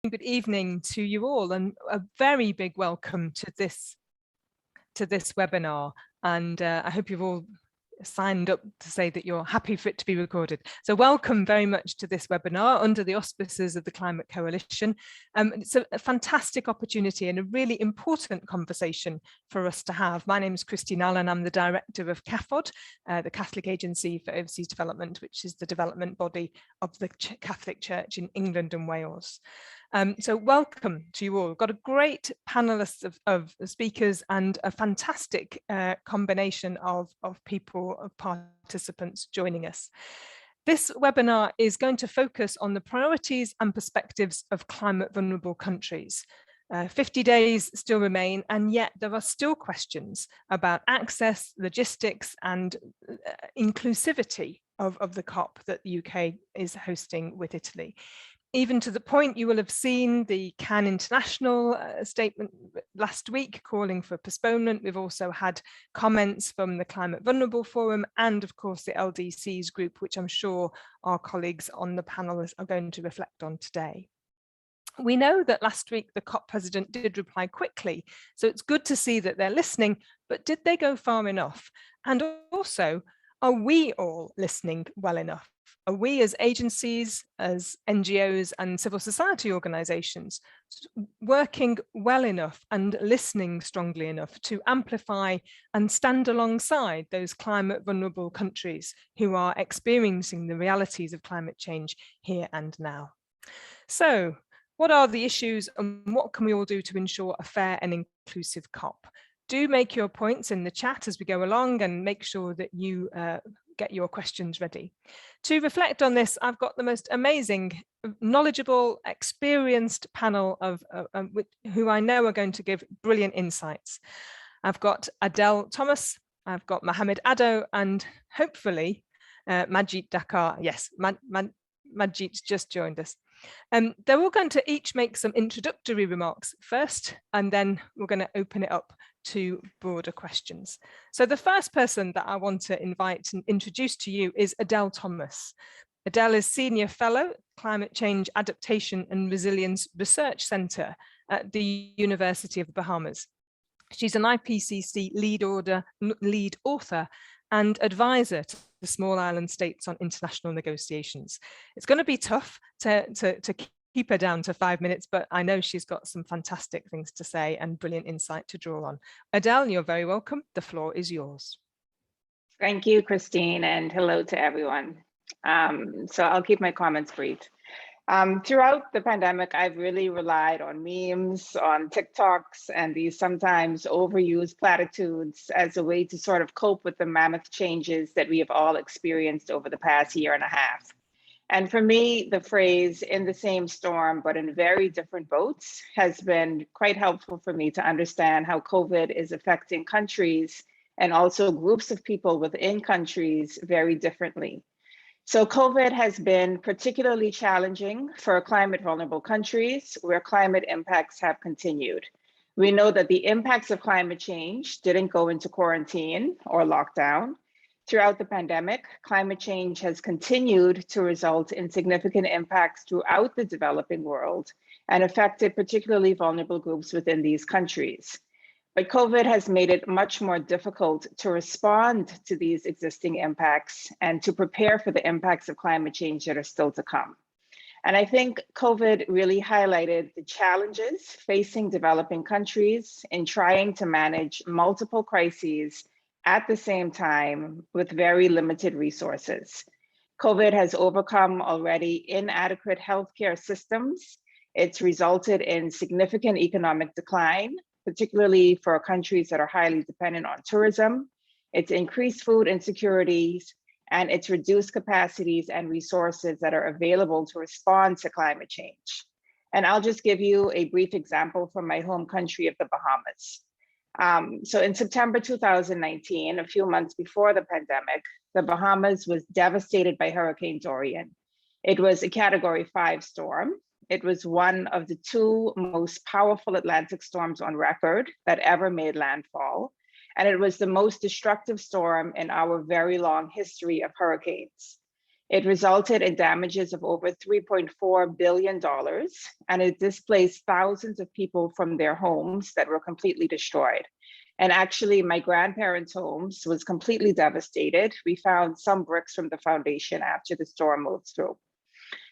good evening to you all, and a very big welcome to this webinar. And I hope you've all signed up to say that you're happy for it to be recorded. So welcome very much to this webinar under the auspices of the Climate Coalition. It's a fantastic opportunity and a really important conversation for us to have. My name is Christine Allen. I'm the director of CAFOD, the Catholic Agency for Overseas Development, which is the development body of the Catholic Church in England and Wales. So welcome to you all. We've got a great panelist of speakers and a fantastic combination of people, of participants joining us. This webinar is going to focus on the priorities and perspectives of climate vulnerable countries. 50 days still remain, and yet there are still questions about access, logistics, and inclusivity of the COP that the UK is hosting with Italy. Even to the point you will have seen the Cannes International statement last week calling for postponement. We've also had comments from the Climate Vulnerable Forum and of course the LDCs group, which I'm sure our colleagues on the panel are going to reflect on today. We know that last week the COP president did reply quickly, so it's good to see that they're listening, but did they go far enough? And also, are we all listening well enough? Are we as agencies, as NGOs and civil society organisations working well enough and listening strongly enough to amplify and stand alongside those climate vulnerable countries who are experiencing the realities of climate change here and now? So, what are the issues and what can we all do to ensure a fair and inclusive COP? Do make your points in the chat as we go along and make sure that you get your questions ready. To reflect on this, I've got the most amazing, knowledgeable, experienced panel of who I know are going to give brilliant insights. I've got Adele Thomas, I've got Mohamed Addo, and hopefully Majid Dakar. Yes, Majid's just joined us. They're all going to each make some introductory remarks first, and then we're going to open it up to broader questions. So the first person that I want to invite and introduce to you is Adele Thomas. Adele is Senior Fellow, Climate Change Adaptation and Resilience Research Centre at the University of the Bahamas. She's an IPCC lead author and advisor to the small island states on international negotiations. It's going to be tough to keep her down to 5 minutes, but I know she's got some fantastic things to say and brilliant insight to draw on. Adele, you're very welcome. The floor is yours. Thank you, Christine, and hello to everyone. So I'll keep my comments brief. Throughout the pandemic, I've really relied on memes, on TikToks, and these sometimes overused platitudes as a way to sort of cope with the mammoth changes that we have all experienced over the past year and a half. And for me, the phrase "in the same storm, but in very different boats" has been quite helpful for me to understand how COVID is affecting countries and also groups of people within countries very differently. So COVID has been particularly challenging for climate vulnerable countries where climate impacts have continued. We know that the impacts of climate change didn't go into quarantine or lockdown. Throughout the pandemic, climate change has continued to result in significant impacts throughout the developing world and affected particularly vulnerable groups within these countries. But COVID has made it much more difficult to respond to these existing impacts and to prepare for the impacts of climate change that are still to come. And I think COVID really highlighted the challenges facing developing countries in trying to manage multiple crises at the same time with very limited resources. COVID has overcome already inadequate healthcare systems. It's resulted in significant economic decline, particularly for countries that are highly dependent on tourism. It's increased food insecurities, and it's reduced capacities and resources that are available to respond to climate change. And I'll just give you a brief example from my home country of the Bahamas. So in September 2019, a few months before the pandemic, the Bahamas was devastated by Hurricane Dorian. It was a Category 5 storm. It was one of the 2 most powerful Atlantic storms on record that ever made landfall. And it was the most destructive storm in our very long history of hurricanes. It resulted in damages of over $3.4 billion, and it displaced thousands of people from their homes that were completely destroyed. And actually, my grandparents' homes was completely devastated. We found some bricks from the foundation after the storm moved through.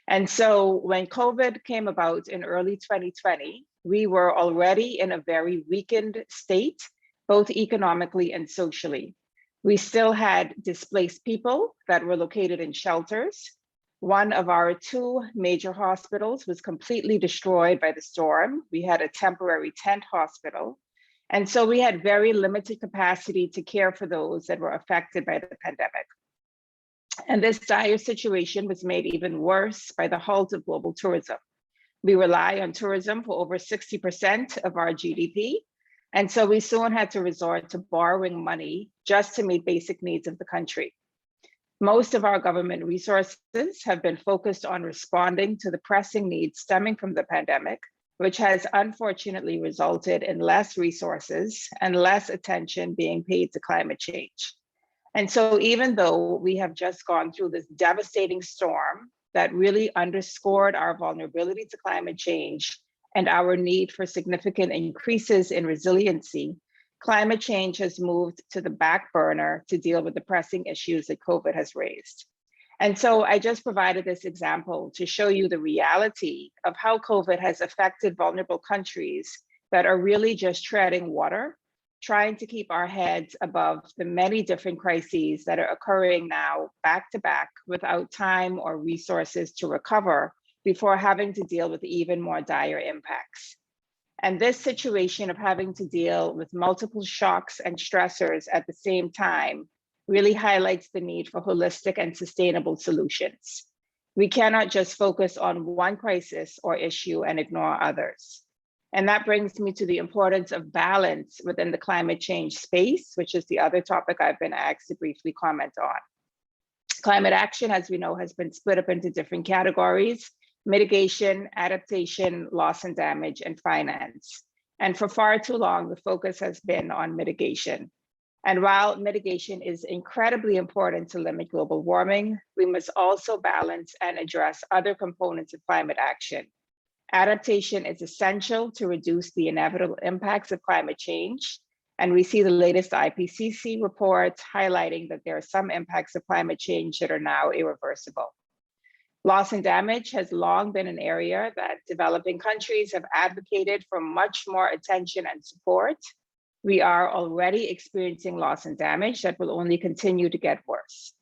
And so when COVID came about in early 2020, we were already in a very weakened state, both economically and socially. We still had displaced people that were located in shelters. One of our two major hospitals was completely destroyed by the storm. We had a temporary tent hospital. And so we had very limited capacity to care for those that were affected by the pandemic. And this dire situation was made even worse by the halt of global tourism. We rely on tourism for over 60% of our GDP. And so we soon had to resort to borrowing money just to meet basic needs of the country. Most of our government resources have been focused on responding to the pressing needs stemming from the pandemic, which has unfortunately resulted in less resources and less attention being paid to climate change. And so even though we have just gone through this devastating storm that really underscored our vulnerability to climate change and our need for significant increases in resiliency, climate change has moved to the back burner to deal with the pressing issues that COVID has raised. And so I just provided this example to show you the reality of how COVID has affected vulnerable countries that are really just treading water, trying to keep our heads above the many different crises that are occurring now back to back without time or resources to recover before having to deal with even more dire impacts. And this situation of having to deal with multiple shocks and stressors at the same time really highlights the need for holistic and sustainable solutions. We cannot just focus on one crisis or issue and ignore others. And that brings me to the importance of balance within the climate change space, which is the other topic I've been asked to briefly comment on. Climate action, as we know, has been split up into different categories: mitigation, adaptation, loss and damage, and finance. And for far too long, the focus has been on mitigation. And while mitigation is incredibly important to limit global warming, we must also balance and address other components of climate action. Adaptation is essential to reduce the inevitable impacts of climate change. And we see the latest IPCC report highlighting that there are some impacts of climate change that are now irreversible. Loss and damage has long been an area that developing countries have advocated for much more attention and support. We are already experiencing loss and damage that will only continue to get worse.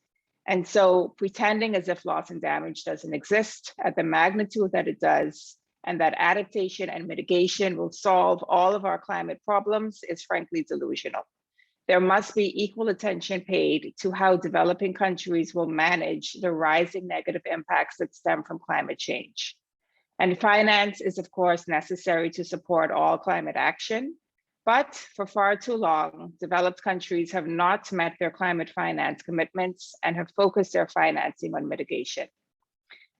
And so pretending as if loss and damage doesn't exist at the magnitude that it does, and that adaptation and mitigation will solve all of our climate problems is frankly delusional. There must be equal attention paid to how developing countries will manage the rising negative impacts that stem from climate change. And finance is, of course, necessary to support all climate action. But for far too long, developed countries have not met their climate finance commitments and have focused their financing on mitigation.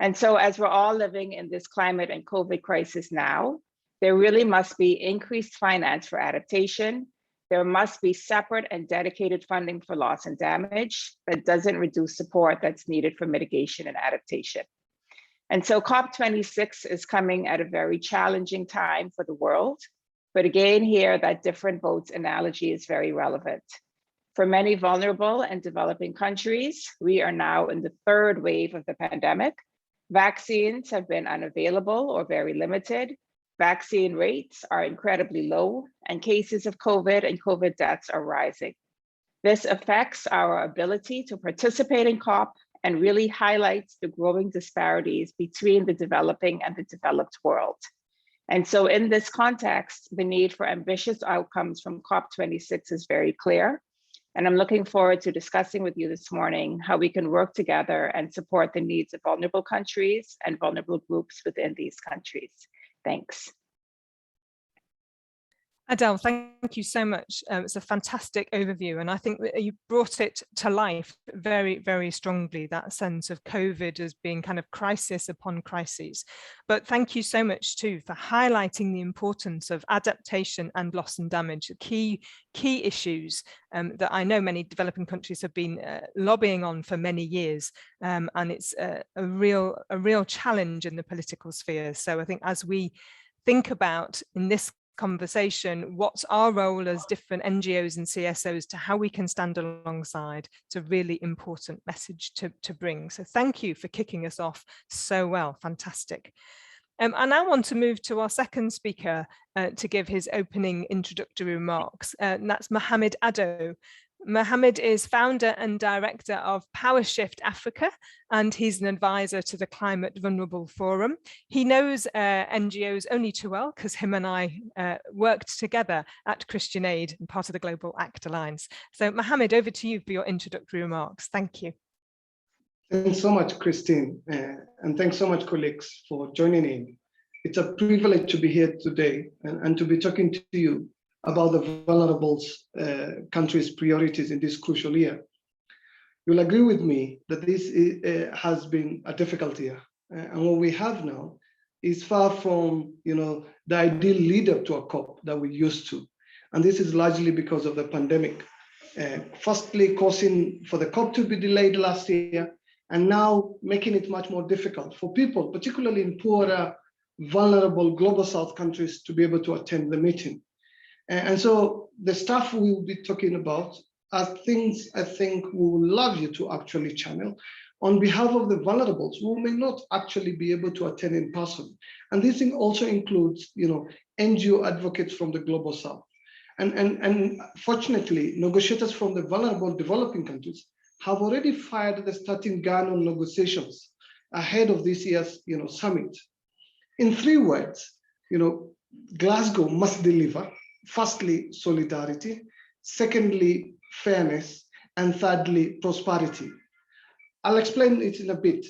And so as we're all living in this climate and COVID crisis now, there really must be increased finance for adaptation. There must be separate and dedicated funding for loss and damage that doesn't reduce support that's needed for mitigation and adaptation. And so COP26 is coming at a very challenging time for the world. But again, here, that different boats analogy is very relevant. For many vulnerable and developing countries, we are now in the third wave of the pandemic. Vaccines have been unavailable or very limited. Vaccine rates are incredibly low, and cases of COVID and COVID deaths are rising. This affects our ability to participate in COP and really highlights the growing disparities between the developing and the developed world. And so in this context, the need for ambitious outcomes from COP26 is very clear. And I'm looking forward to discussing with you this morning how we can work together and support the needs of vulnerable countries and vulnerable groups within these countries. Thanks. Adele, thank you so much. It's a fantastic overview, and I think that you brought it to life very, very strongly, that sense of COVID as being kind of crisis upon crises. But thank you so much too for highlighting the importance of adaptation and loss and damage, key issues that I know many developing countries have been lobbying on for many years, and it's a real challenge in the political sphere. So I think as we think about in this conversation, what's our role as different NGOs and CSOs to how we can stand alongside. It's a really important message to bring. So thank you for kicking us off so well. Fantastic. I now want to move to our second speaker to give his opening introductory remarks, and that's Mohamed Addo. Mohamed is founder and director of PowerShift Africa, and he's an advisor to the Climate Vulnerable Forum. He knows NGOs only too well because him and I worked together at Christian Aid and part of the Global Act Alliance. So Mohamed, over to you for your introductory remarks. Thank you. Thanks so much, Christine, and thanks so much, colleagues, for joining in. It's a privilege to be here today and to be talking to you about the vulnerable countries' priorities in this crucial year. You'll agree with me that this has been a difficult year, and what we have now is far from the ideal lead up to a COP that we used to, and this is largely because of the pandemic. Firstly, causing for the COP to be delayed last year, and now making it much more difficult for people, particularly in poorer, vulnerable global south countries, to be able to attend the meeting. And so the stuff we will be talking about are things I think we would love you to actually channel on behalf of the vulnerables who may not actually be able to attend in person. And this thing also includes, NGO advocates from the global south. And fortunately, negotiators from the vulnerable developing countries have already fired the starting gun on negotiations ahead of this year's, summit. In 3 words, Glasgow must deliver. Firstly, solidarity. Secondly, fairness. And thirdly, prosperity. I'll explain it in a bit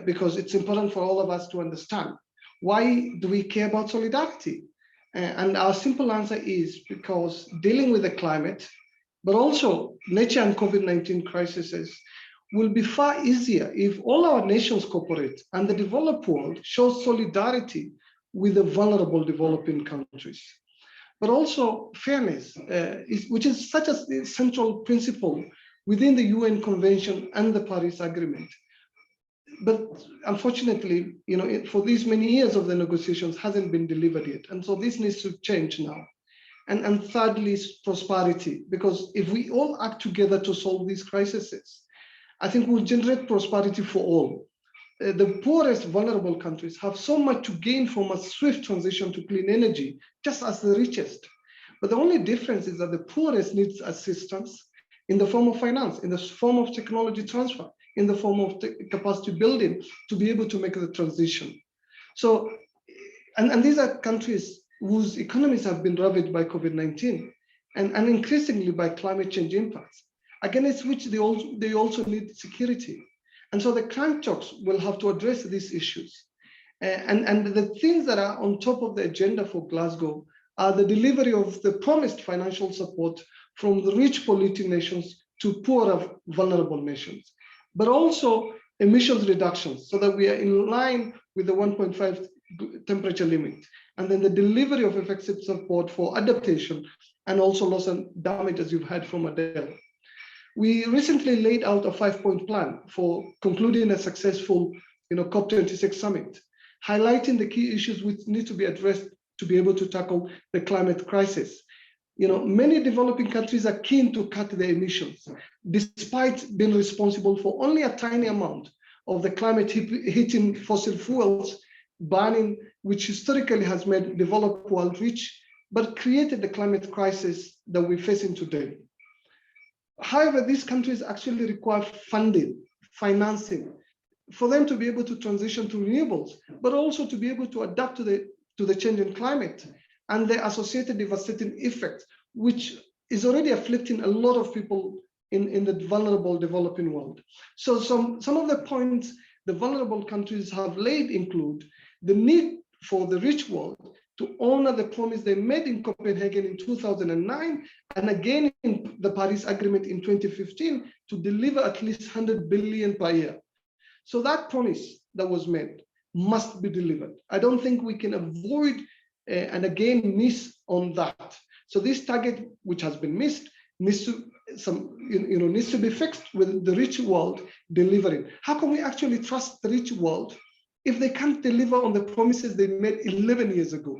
because it's important for all of us to understand. Why do we care about solidarity? And our simple answer is because dealing with the climate, but also nature and COVID-19 crises will be far easier if all our nations cooperate and the developed world shows solidarity with the vulnerable developing countries. But also fairness, which is such a central principle within the UN Convention and the Paris Agreement. But unfortunately, for these many years of the negotiations hasn't been delivered yet. And so this needs to change now. And thirdly, prosperity, because if we all act together to solve these crises, I think we'll generate prosperity for all. The poorest vulnerable countries have so much to gain from a swift transition to clean energy, just as the richest. But the only difference is that the poorest needs assistance in the form of finance, in the form of technology transfer, in the form of capacity building to be able to make the transition. So, and these are countries whose economies have been ravaged by COVID-19 and increasingly by climate change impacts, against which they also need security. And so the climate talks will have to address these issues. And the things that are on top of the agenda for Glasgow are the delivery of the promised financial support from the rich polluting nations to poorer, vulnerable nations, but also emissions reductions so that we are in line with the 1.5 temperature limit, and then the delivery of effective support for adaptation and also loss and damage, as you've heard from Adele. We recently laid out a 5-point plan for concluding a successful COP26 summit, highlighting the key issues which need to be addressed to be able to tackle the climate crisis. Many developing countries are keen to cut their emissions, despite being responsible for only a tiny amount of the climate hitting fossil fuels burning, which historically has made developed world rich, but created the climate crisis that we're facing today. However, these countries actually require funding, financing, for them to be able to transition to renewables, but also to be able to adapt to the changing climate and the associated devastating effects, which is already afflicting a lot of people in the vulnerable developing world. So some of the points the vulnerable countries have laid include the need for the rich world to honor the promise they made in Copenhagen in 2009 and again in the Paris Agreement in 2015 to deliver at least 100 billion per year. So that promise that was made must be delivered. I don't think we can avoid and again miss on that. So this target, which has been missed, needs to be fixed with the rich world delivering. How can we actually trust the rich world if they can't deliver on the promises they made 11 years ago?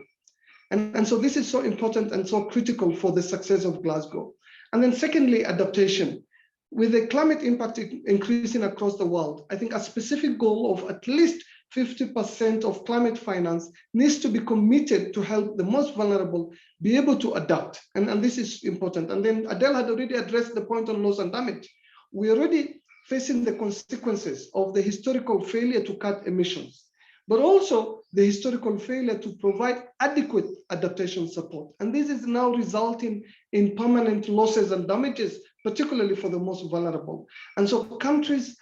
And so this is so important and so critical for the success of Glasgow. And then secondly, adaptation. With the climate impact increasing across the world, I think a specific goal of at least 50% of climate finance needs to be committed to help the most vulnerable be able to adapt. And this is important. And then Adele had already addressed the point on loss and damage. We're already facing the consequences of the historical failure to cut emissions, but also the historical failure to provide adequate adaptation support. And this is now resulting in permanent losses and damages, particularly for the most vulnerable. And so countries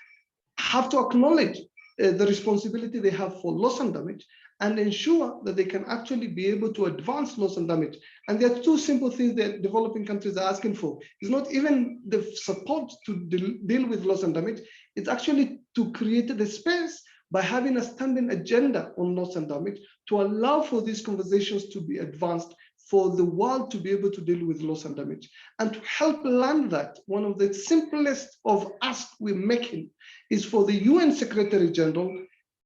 have to acknowledge the responsibility they have for loss and damage and ensure that they can actually be able to advance loss and damage. And there are two simple things that developing countries are asking for. It's not even the support to deal with loss and damage, it's actually to create the space by having a standing agenda on loss and damage to allow for these conversations to be advanced, for the world to be able to deal with loss and damage. And to help land that, one of the simplest of asks we're making is for the UN Secretary General,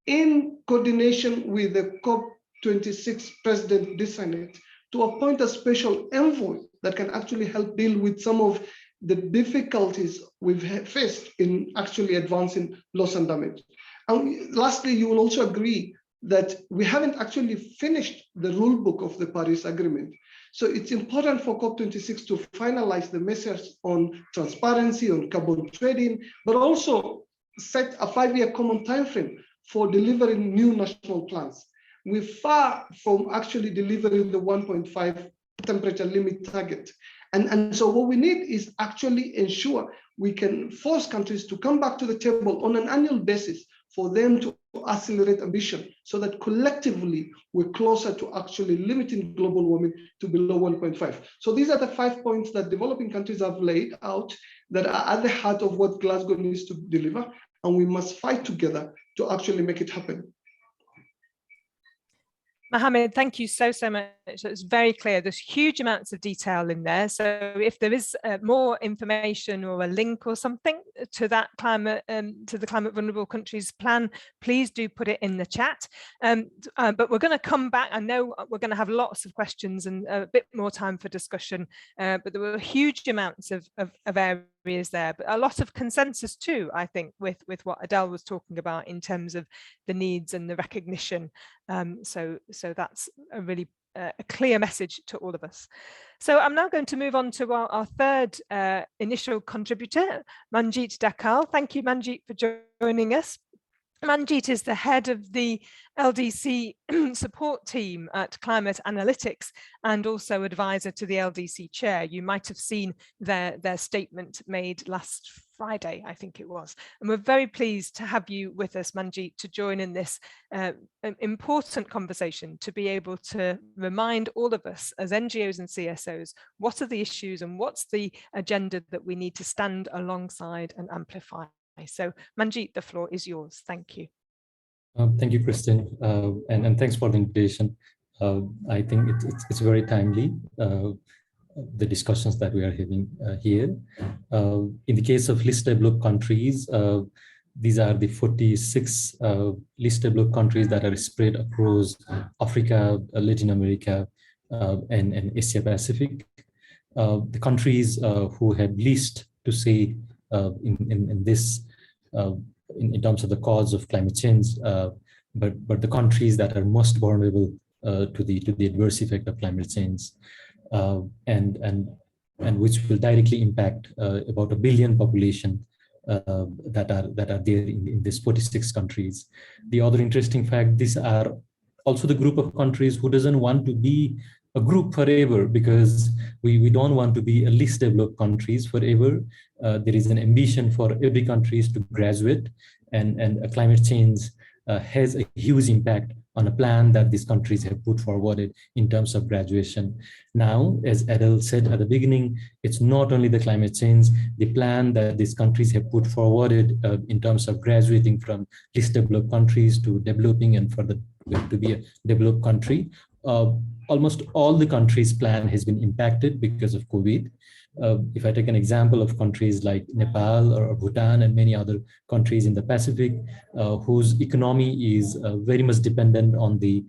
in coordination with the COP26 President designate, to appoint a special envoy that can actually help deal with some of the difficulties we've faced in actually advancing loss and damage. And lastly, you will also agree that we haven't actually finished the rule book of the Paris Agreement. So it's important for COP26 to finalize the message on transparency, on carbon trading, but also set a 5-year common timeframe for delivering new national plans. We're far from actually delivering the 1.5 temperature limit target. And so what we need is actually ensure we can force countries to come back to the table on an annual basis for them to accelerate ambition so that collectively we're closer to actually limiting global warming to below 1.5. So these are the 5 points that developing countries have laid out that are at the heart of what Glasgow needs to deliver, and we must fight together to actually make it happen. Mohammed, thank you so much. It's very clear. There's huge amounts of detail in there. So if there is more information or a link or something to that climate, to the climate vulnerable countries plan, please do put it in the chat. But we're going to come back. I know we're going to have lots of questions and a bit more time for discussion, but there were huge amounts of areas there, but a lot of consensus too, I think, with what Adele was talking about in terms of the needs and the recognition. So that's a really a clear message to all of us. So I'm now going to move on to our third initial contributor, Manjeet Dakal. Thank you, Manjeet, for joining us. Manjeet is the head of the LDC support team at Climate Analytics and also advisor to the LDC chair. You might have seen their statement made last Friday, I think it was. And we're very pleased to have you with us, Manjeet, to join in this important conversation, to be able to remind all of us as NGOs and CSOs, what are the issues and what's the agenda that we need to stand alongside and amplify. So Manjeet, the floor is yours. Thank you. Thank you, Kristen, and thanks for the invitation. I think it's very timely, the discussions that we are having here. In the case of least developed countries, these are the 46 least developed countries that are spread across Africa, Latin America, and Asia Pacific. The countries who have least to say in this, in terms of the cause of climate change, but the countries that are most vulnerable to the adverse effect of climate change, and which will directly impact about 1 billion population that are there in these 46 countries. The other interesting fact: these are also the group of countries who doesn't want to be a group forever, because we don't want to be a least developed countries forever. There is an ambition for every countries to graduate, and climate change has a huge impact on a plan that these countries have put forward in terms of graduation. Now, as Adele said at the beginning, it's not only the climate change, the plan that these countries have put forward in terms of graduating from least developed countries to developing and further to be a developed country. Almost all the countries' plan has been impacted because of COVID. If I take an example of countries like Nepal or Bhutan and many other countries in the Pacific, whose economy is very much dependent on the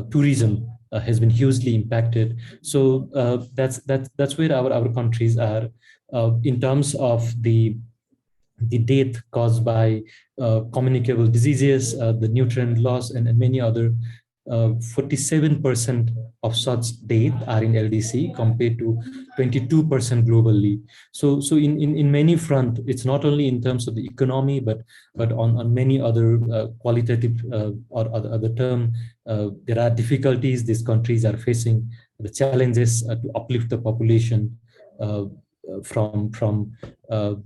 tourism, has been hugely impacted. So that's where our countries are in terms of the death caused by communicable diseases, the nutrient loss, and many other. 47% of such deaths are in LDC compared to 22% globally. So in many fronts, it's not only in terms of the economy, but on many other qualitative or other term, there are difficulties these countries are facing, the challenges to uplift the population from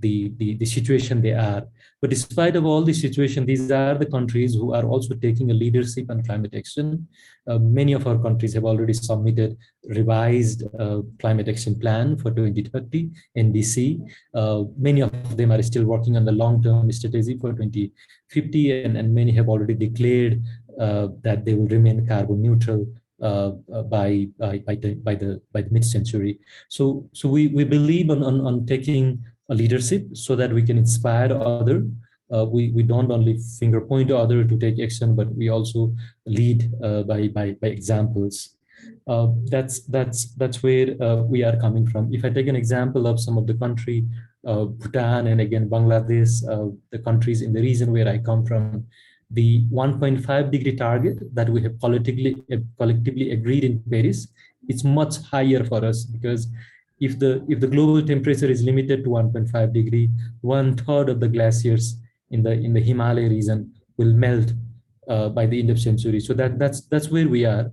the situation they are. But despite of all the situation, these are the countries who are also taking a leadership on climate action. Many of our countries have already submitted revised climate action plan for 2030, NDC. Many of them are still working on the long-term strategy for 2050, and many have already declared that they will remain carbon neutral by the mid-century. So we believe on taking a leadership so that we can inspire others. We don't only finger point to others to take action, but we also lead by examples. That's where we are coming from. If I take an example of some of the country, Bhutan and again Bangladesh, the countries in the region where I come from, the 1.5 degree target that we have collectively agreed in Paris, it's much higher for us, because if the global temperature is limited to 1.5 degree, 1/3 of the glaciers in the Himalaya region will melt by the end of century. So that's where we are.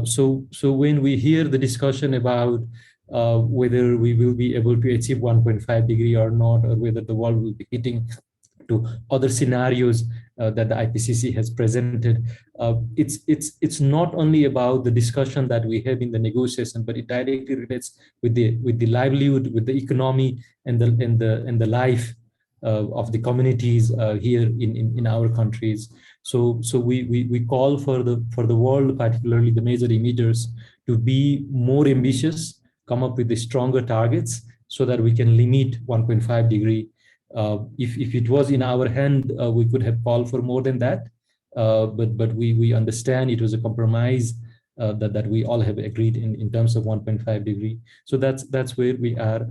So when we hear the discussion about whether we will be able to achieve 1.5 degree or not, or whether the world will be hitting to other scenarios that the IPCC has presented, it's not only about the discussion that we have in the negotiation, but it directly relates with the livelihood, with the economy, and the life of the communities here in our countries. So we call for the world, particularly the major emitters, to be more ambitious, come up with the stronger targets so that we can limit 1.5 degree. If it was in our hand, we could have called for more than that, but we understand it was a compromise that we all have agreed in terms of 1.5 degree. So that's where we are.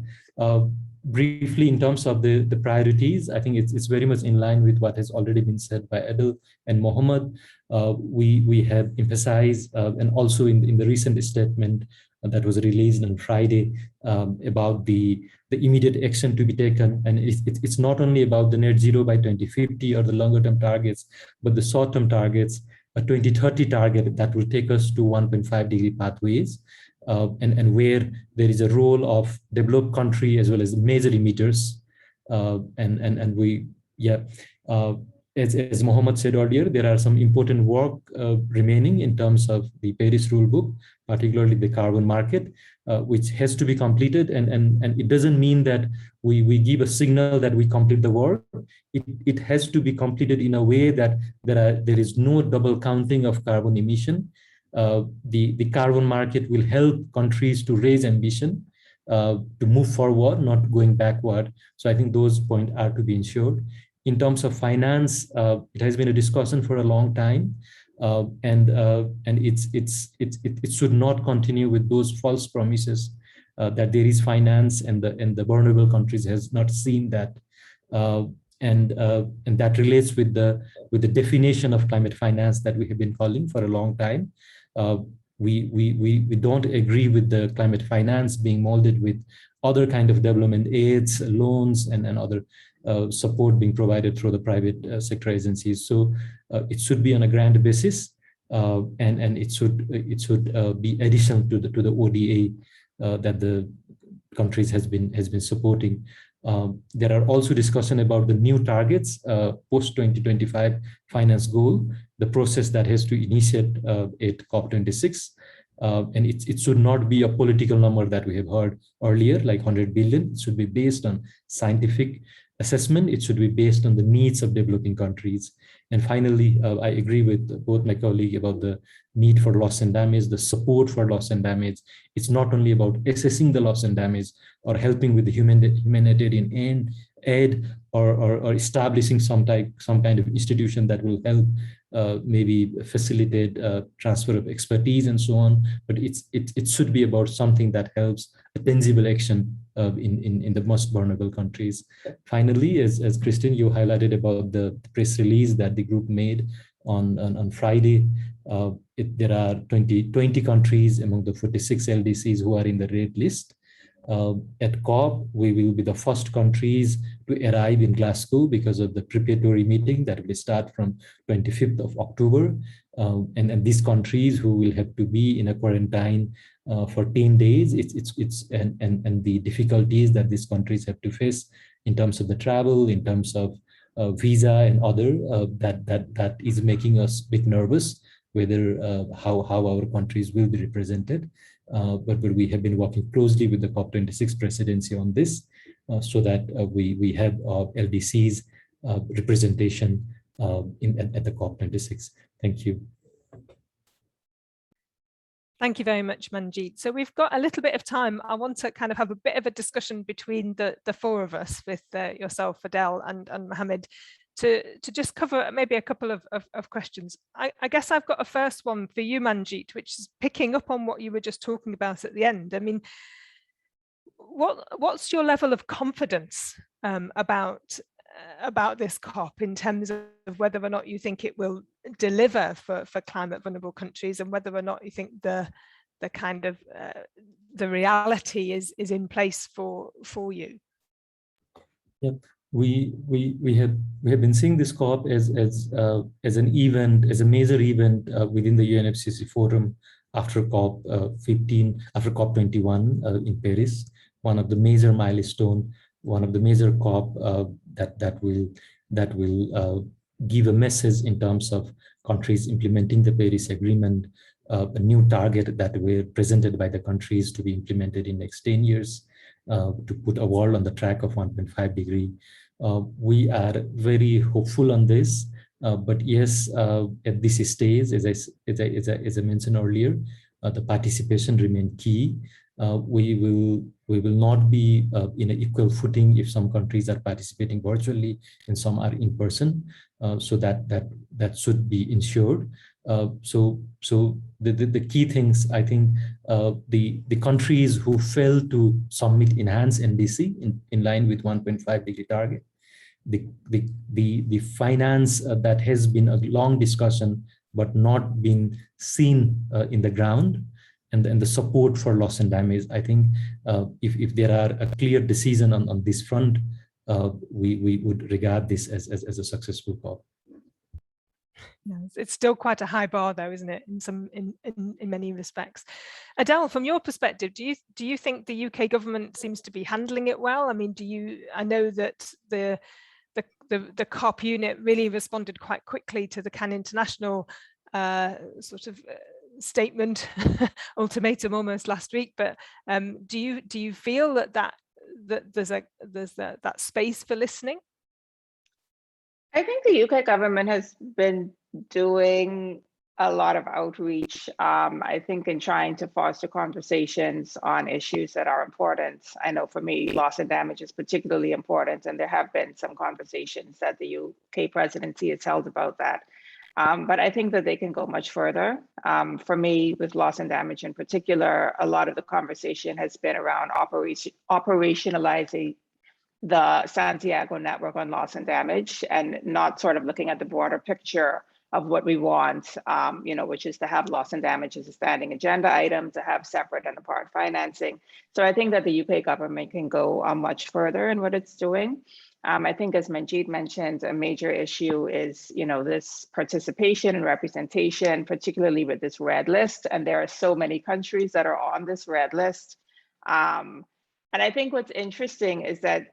Briefly, in terms of the priorities, I think it's very much in line with what has already been said by Adel and Mohammed. We have emphasized, and also in the recent statement that was released on Friday, about the immediate action to be taken. And it's not only about the net zero by 2050 or the longer term targets, but the short term targets, a 2030 target that will take us to 1.5 degree pathways, and where there is a role of developed country as well as major emitters. And we, as Mohammed said earlier, there are some important work remaining in terms of the Paris rulebook, particularly the carbon market, which has to be completed. And it doesn't mean that we give a signal that we complete the work. It has to be completed in a way that there is no double counting of carbon emission. The carbon market will help countries to raise ambition, to move forward, not going backward. So I think those points are to be ensured. In terms of finance, it has been a discussion for a long time, and it should not continue with those false promises that there is finance, and the vulnerable countries has not seen that, and that relates with the definition of climate finance that we have been calling for a long time. We don't agree with the climate finance being molded with other kind of development aids, loans, and other support being provided through the private sector agencies. So it should be on a grant basis, and it should be additional to the ODA that the countries has been supporting. There are also discussion about the new targets, post 2025 finance goal, the process that has to initiate at COP26. And it should not be a political number that we have heard earlier, like 100 billion. It should be based on scientific assessment. It should be based on the needs of developing countries. And finally, I agree with both my colleague about the need for loss and damage, the support for loss and damage. It's not only about assessing the loss and damage or helping with the humanitarian aid or establishing some kind of institution that will help maybe facilitate transfer of expertise and so on. But it should be about something that helps a tangible action in the most vulnerable countries. Finally, as Christine, you highlighted about the press release that the group made on Friday. There are 20 countries among the 46 LDCs who are in the red list. At COP, we will be the first countries to arrive in Glasgow because of the preparatory meeting that will start from 25th of October. And these countries who will have to be in a quarantine for 10 days, and the difficulties that these countries have to face in terms of the travel, in terms of visa and other, that is making us a bit nervous whether how our countries will be represented. But we have been working closely with the COP26 presidency on this, so that we have LDC's representation at the COP26. Thank you. Thank you very much, Manjeet. So we've got a little bit of time. I want to kind of have a bit of a discussion between the four of us, with yourself, Adele, and Mohammed, to just cover maybe a couple of questions. I guess I've got a first one for you, Manjeet, which is picking up on what you were just talking about at the end. I mean, what's your level of confidence about this COP in terms of whether or not you think it will deliver for climate vulnerable countries, and whether or not you think the kind of the reality is in place for you? Yep. We have been seeing this COP as an event, as a major event within the UNFCCC forum after COP15, after COP21 in Paris. One of the major milestone, one of the major COP that will give a message in terms of countries implementing the Paris Agreement, a new target that were presented by the countries to be implemented in next 10 years to put a world on the track of 1.5 degree. We are very hopeful on this, but yes, at this stage, as I mentioned earlier, the participation remain key. We will not be in an equal footing if some countries are participating virtually and some are in person. So that should be ensured. So the key things, I think, the countries who failed to submit enhanced NDC in line with 1.5 degree target, the finance that has been a long discussion but not been seen in the ground, and the support for loss and damage. I think if there are a clear decision on this front, we would regard this as a successful COP. Yes, it's still quite a high bar, though, isn't it? In many respects. Adele, from your perspective, do you think the UK government seems to be handling it well? I mean, I know that the COP unit really responded quite quickly to the Cannes International sort of statement, ultimatum almost last week. But do you feel that there's that space for listening? I think the UK government has been doing a lot of outreach, I think, in trying to foster conversations on issues that are important. I know for me, loss and damage is particularly important, and there have been some conversations that the UK presidency has held about that. But I think that they can go much further. For me, with loss and damage in particular, a lot of the conversation has been around operationalizing the Santiago network on loss and damage, and not sort of looking at the broader picture of what we want, which is to have loss and damage as a standing agenda item, to have separate and apart financing. So I think that the UK government can go much further in what it's doing. I think, as Manjeet mentioned, a major issue is, this participation and representation, particularly with this red list. And there are so many countries that are on this red list. And I think what's interesting is that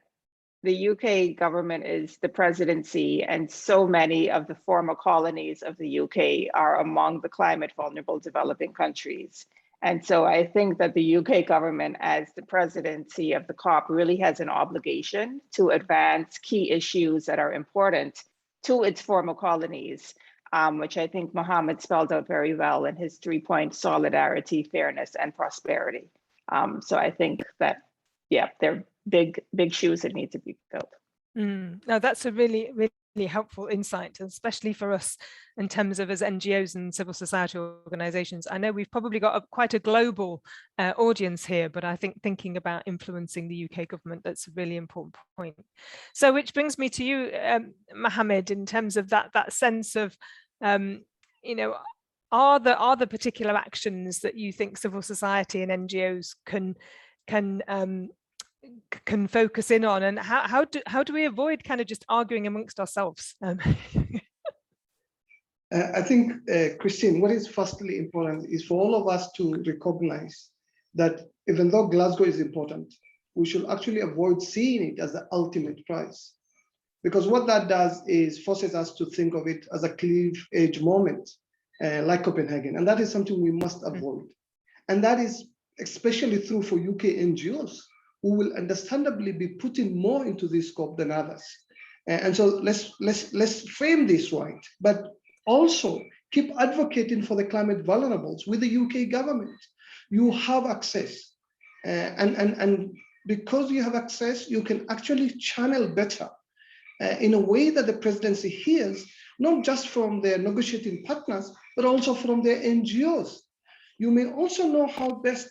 the UK government is the presidency, and so many of the former colonies of the UK are among the climate vulnerable developing countries. And so I think that the UK government, as the presidency of the COP, really has an obligation to advance key issues that are important to its former colonies, which I think Mohammed spelled out very well in his 3-point solidarity, fairness, and prosperity. So I think that, yeah, they're big shoes that need to be filled. No, that's a really helpful insight, especially for us in terms of as NGOs and civil society organizations. I know we've probably got quite a global audience here, but I think thinking about influencing the UK government, that's a really important point. So which brings me to you, Mohammed, in terms of that sense of, you know, are there particular actions that you think civil society and NGOs can focus in on, and how do we avoid kind of just arguing amongst ourselves? I think, Christine, what is firstly important is for all of us to recognize that even though Glasgow is important, we should actually avoid seeing it as the ultimate prize. Because what that does is forces us to think of it as a cliff edge moment, like Copenhagen. And that is something we must avoid. And that is especially true for UK NGOs, who will understandably be putting more into this scope than others. And so let's frame this right, but also keep advocating for the climate vulnerables with the UK government. You have access, and because you have access, you can actually channel better in a way that the presidency hears, not just from their negotiating partners, but also from their NGOs. You may also know how best,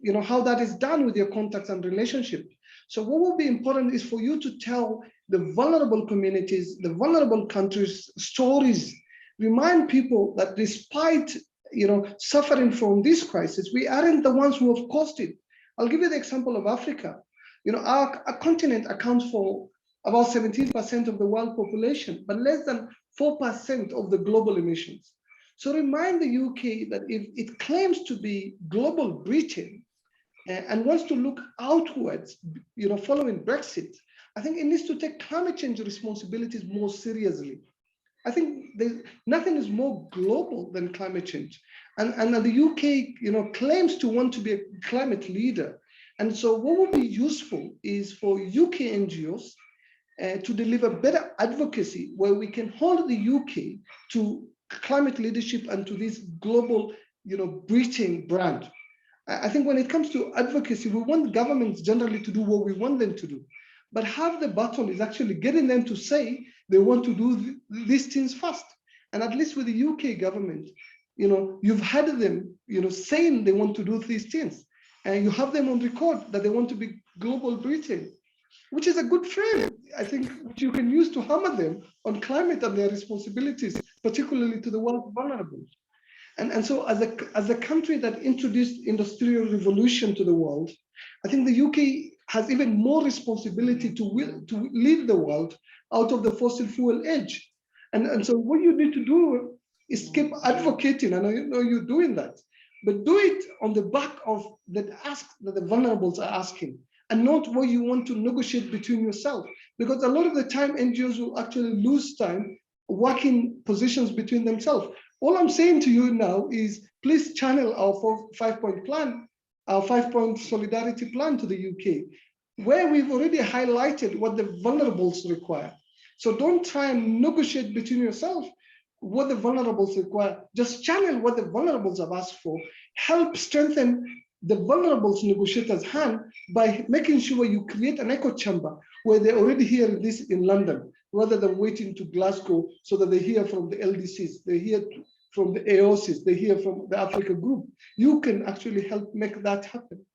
you know, how that is done with your contacts and relationship. So what will be important is for you to tell the vulnerable communities, the vulnerable countries stories, remind people that despite, you know, suffering from this crisis, we aren't the ones who have caused it. I'll give you the example of Africa. You know, our continent accounts for about 17% of the world population, but less than 4% of the global emissions. So remind the UK that if it claims to be global Britain and wants to look outwards, you know, following Brexit, I think it needs to take climate change responsibilities more seriously. I think nothing is more global than climate change. And the UK, you know, claims to want to be a climate leader. And so what would be useful is for UK NGOs to deliver better advocacy where we can hold the UK to climate leadership and to this global, you know, Britain brand. I think when it comes to advocacy, we want governments generally to do what we want them to do. But half the battle is actually getting them to say they want to do these things first. And at least with the UK government, you know, you've had them, you know, saying they want to do these things. And you have them on record that they want to be global Britain, which is a good frame, I think, which you can use to hammer them on climate and their responsibilities, particularly to the world vulnerable. And so as a country that introduced industrial revolution to the world, I think the UK has even more responsibility to lead the world out of the fossil fuel age. And so what you need to do is keep advocating, and I know you're doing that, but do it on the back of that ask that the vulnerables are asking, and not what you want to negotiate between yourself. Because a lot of the time, NGOs will actually lose time working positions between themselves. All I'm saying to you now is please channel our 5-point plan, our 5-point solidarity plan to the UK, where we've already highlighted what the vulnerables require. So don't try and negotiate between yourself what the vulnerables require. Just channel what the vulnerables have asked for. Help strengthen the vulnerables negotiators' hand by making sure you create an echo chamber where they're already hearing this in London, rather than waiting to Glasgow so that they hear from the LDCs, they hear from the AOCs, they hear from the Africa Group. You can actually help make that happen.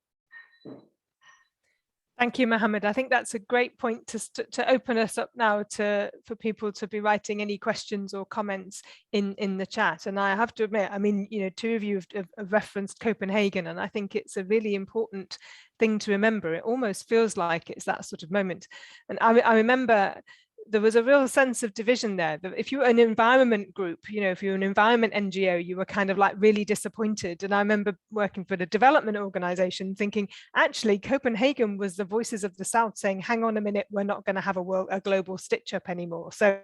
Thank you, Mohammed. I think that's a great point to open us up now for people to be writing any questions or comments in the chat. And I have to admit, I mean, you know, two of you have referenced Copenhagen, and I think it's a really important thing to remember. It almost feels like it's that sort of moment. And I remember there was a real sense of division there. If you were an environment group, you know, if you were an environment NGO, you were kind of like really disappointed. And I remember working for the development organization thinking, actually, Copenhagen was the voices of the South saying, hang on a minute, we're not going to have a global stitch up anymore. So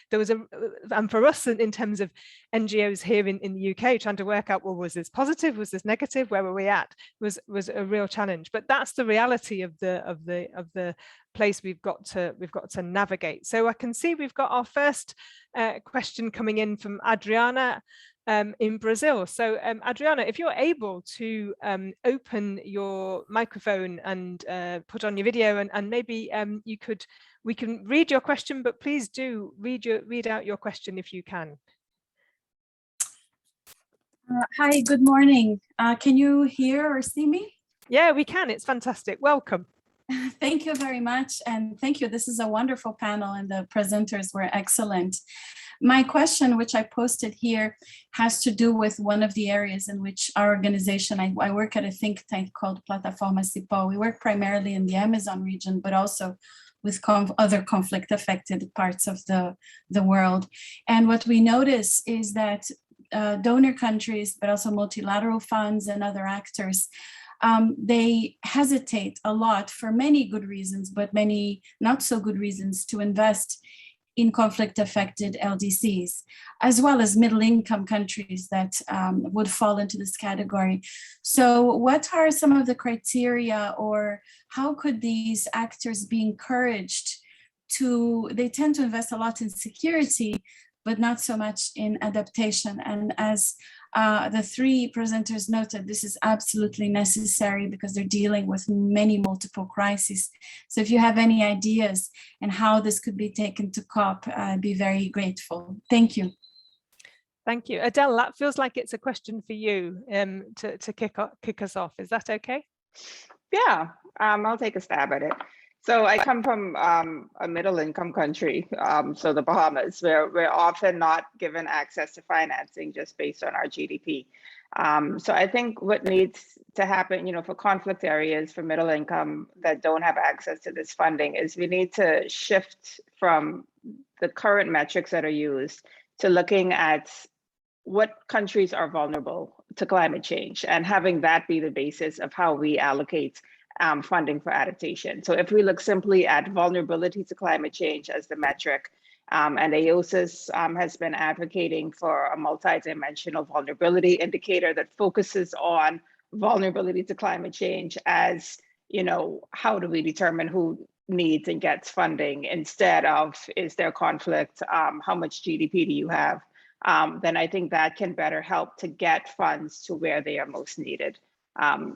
there was and for us in terms of NGOs here in the UK, trying to work out, well, was this positive? Was this negative? Where were we at? Was a real challenge. But that's the reality of the place we've got to navigate. So I can see we've got our first question coming in from Adriana in Brazil. So Adriana, if you're able to open your microphone and put on your video, and maybe we can read your question, but please do read out your question if you can. Hi, good morning. Can you hear or see me? Yeah, we can. It's fantastic. Welcome. Thank you very much. And thank you. This is a wonderful panel and the presenters were excellent. My question, which I posted here, has to do with one of the areas in which our organization, I work at a think tank called Plataforma Cipó. We work primarily in the Amazon region, but also with other conflict affected parts of the world. And what we notice is that donor countries, but also multilateral funds and other actors, they hesitate a lot for many good reasons, but many not so good reasons to invest in conflict affected LDCs, as well as middle income countries that would fall into this category. So what are some of the criteria, or how could these actors be encouraged to, they tend to invest a lot in security, but not so much in adaptation. And as the three presenters noted, this is absolutely necessary because they're dealing with many multiple crises. So if you have any ideas and how this could be taken to COP, I'd be very grateful. Thank you. Thank you. Adele, that feels like it's a question for you to kick us off. Is that okay? Yeah, I'll take a stab at it. So I come from a middle income country, so the Bahamas, where we're often not given access to financing just based on our GDP. So I think what needs to happen, you know, for conflict areas, for middle income that don't have access to this funding, is we need to shift from the current metrics that are used to looking at what countries are vulnerable to climate change and having that be the basis of how we allocate funding for adaptation. So if we look simply at vulnerability to climate change as the metric, and AOSIS has been advocating for a multidimensional vulnerability indicator that focuses on vulnerability to climate change as, you know, how do we determine who needs and gets funding instead of, is there conflict, how much GDP do you have? Then I think that can better help to get funds to where they are most needed.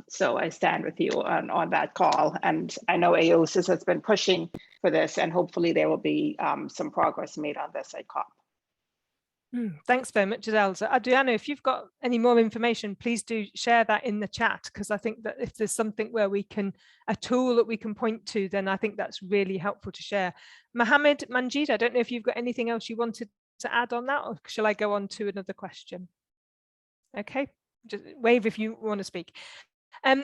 So I stand with you on that call, and I know AOSIS has been pushing for this, and hopefully there will be some progress made on this at COP. Thanks very much, Adele. So Adriana, if you've got any more information, please do share that in the chat, because I think that if there's something where we can, a tool that we can point to, then I think that's really helpful to share. Mohammed Manjid, I don't know if you've got anything else you wanted to add on that, or shall I go on to another question? Okay. Just wave if you want to speak.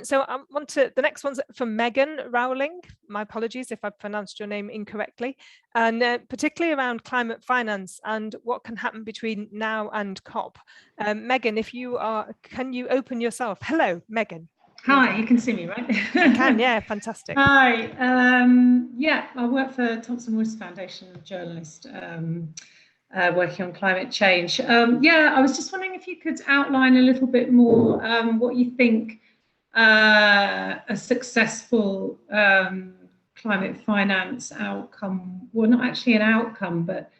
So I want to, the next one's from Megan Rowling. My apologies if I pronounced your name incorrectly. And particularly around climate finance and what can happen between now and COP. Megan, if you are, can you open yourself? Hello, Megan. Hi, you can see me, right? I can, yeah, fantastic. Hi, yeah, I work for Thomson Reuters Foundation, a journalist. Working on climate change. Yeah, I was just wondering if you could outline a little bit more what you think a successful climate finance outcome, well, not actually an outcome, but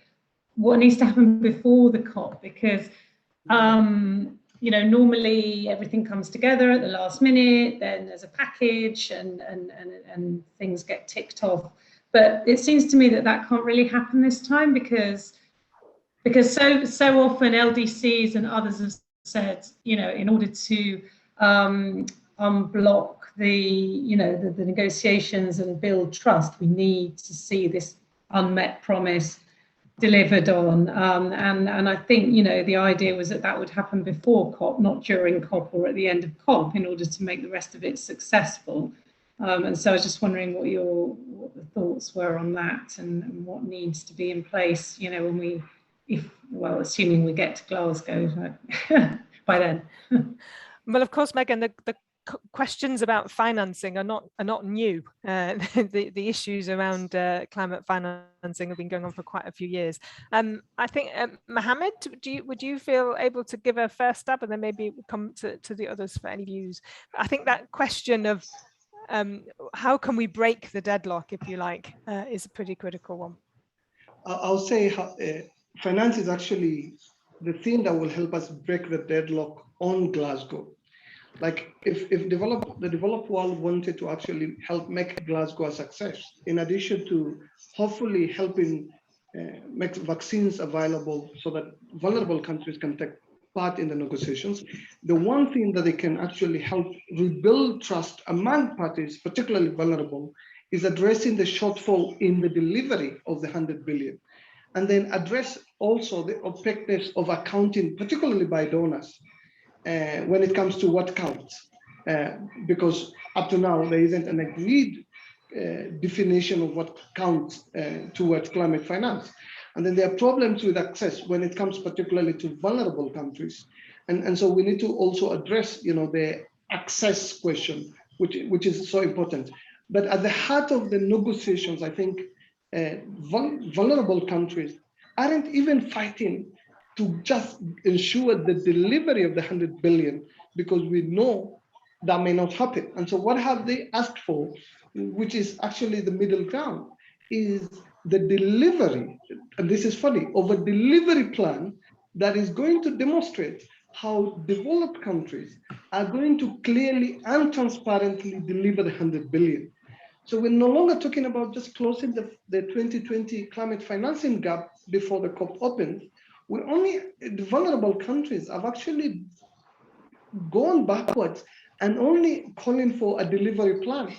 what needs to happen before the COP, because you know, normally everything comes together at the last minute, then there's a package and things get ticked off. But it seems to me that that can't really happen this time, because so often LDCs and others have said, you know, in order to unblock the negotiations and build trust, we need to see this unmet promise delivered on. And I think, you know, the idea was that that would happen before COP, not during COP or at the end of COP, in order to make the rest of it successful. And so I was just wondering what the thoughts were on that and what needs to be in place, you know, when well, assuming we get to Glasgow by then. Well, of course, Megan, the questions about financing are not new. The issues around climate financing have been going on for quite a few years. I think, Mohammed, would you feel able to give a first stab, and then maybe we'll come to the others for any views? I think that question of how can we break the deadlock, if you like, is a pretty critical one. I'll say finance is actually the thing that will help us break the deadlock on Glasgow. Like if the developed world wanted to actually help make Glasgow a success, in addition to hopefully helping make vaccines available so that vulnerable countries can take part in the negotiations, the one thing that they can actually help rebuild trust among parties, particularly vulnerable, is addressing the shortfall in the delivery of the 100 billion. And then address also the opaqueness of accounting, particularly by donors. When it comes to what counts, because up to now there isn't an agreed definition of what counts towards climate finance. And then there are problems with access when it comes particularly to vulnerable countries. And so we need to also address, you know, the access question, which is so important. But at the heart of the negotiations, I think vulnerable countries aren't even fighting to just ensure the delivery of the 100 billion, because we know that may not happen. And so what have they asked for, which is actually the middle ground, is the delivery, and this is funny, of a delivery plan that is going to demonstrate how developed countries are going to clearly and transparently deliver the 100 billion. So we're no longer talking about just closing the 2020 climate financing gap before the COP opens. We're only, the vulnerable countries have actually gone backwards and only calling for a delivery plan.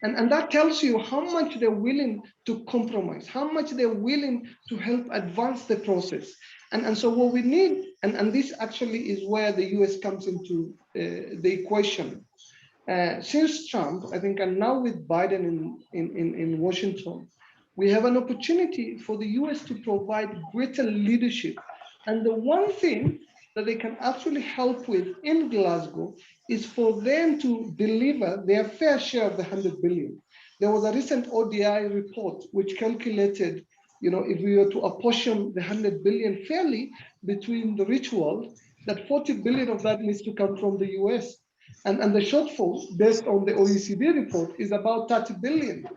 And that tells you how much they're willing to compromise, how much they're willing to help advance the process. And so what we need, and this actually is where the US comes into the equation. Since Trump, I think, and now with Biden in Washington, we have an opportunity for the US to provide greater leadership. And the one thing that they can actually help with in Glasgow is for them to deliver their fair share of the 100 billion. There was a recent ODI report which calculated, you know, if we were to apportion the 100 billion fairly between the rich world, that 40 billion of that needs to come from the US. And the shortfall, based on the OECD report, is about 30 billion.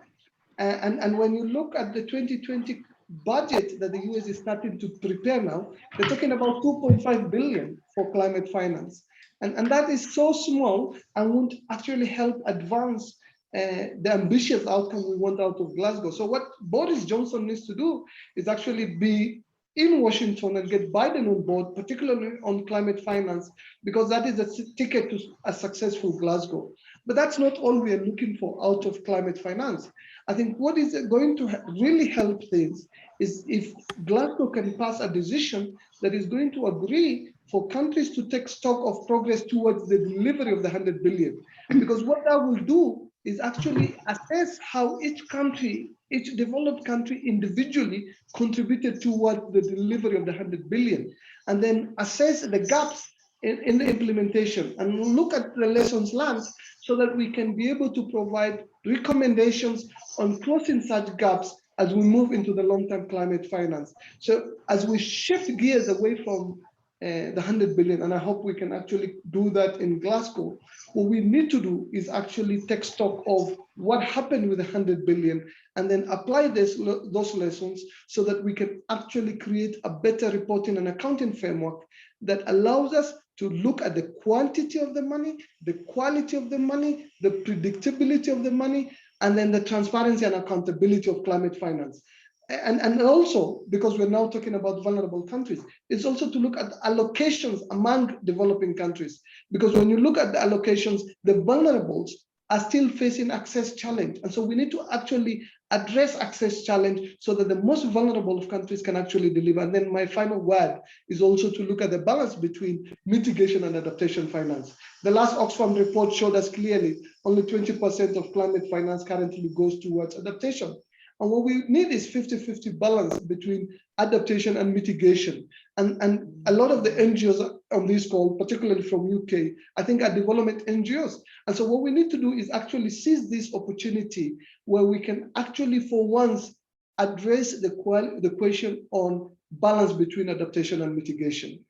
And when you look at the 2020 budget that the US is starting to prepare now, they're talking about 2.5 billion for climate finance. And that is so small and won't actually help advance the ambitious outcome we want out of Glasgow. So what Boris Johnson needs to do is actually be in Washington and get Biden on board, particularly on climate finance, because that is a ticket to a successful Glasgow. But that's not all we are looking for out of climate finance. I think what is going to really help things is if Glasgow can pass a decision that is going to agree for countries to take stock of progress towards the delivery of the 100 billion. Because what that will do is actually assess how each country, each developed country individually contributed toward the delivery of the 100 billion, and then assess the gaps in the implementation and look at the lessons learned so that we can be able to provide recommendations on closing such gaps as we move into the long-term climate finance. So as we shift gears away from the 100 billion, and I hope we can actually do that in Glasgow, what we need to do is actually take stock of what happened with the 100 billion and then apply those lessons so that we can actually create a better reporting and accounting framework that allows us to look at the quantity of the money, the quality of the money, the predictability of the money, and then the transparency and accountability of climate finance. And also, because we're now talking about vulnerable countries, it's also to look at allocations among developing countries. Because when you look at the allocations, the vulnerables are still facing access challenge. And so we need to actually address access challenge so that the most vulnerable of countries can actually deliver. And then my final word is also to look at the balance between mitigation and adaptation finance. The last Oxfam report showed us clearly only 20% of climate finance currently goes towards adaptation. And what we need is 50-50 balance between adaptation and mitigation. And a lot of the NGOs on this call, particularly from UK, I think are development NGOs. And so what we need to do is actually seize this opportunity where we can actually, for once, address the question on balance between adaptation and mitigation.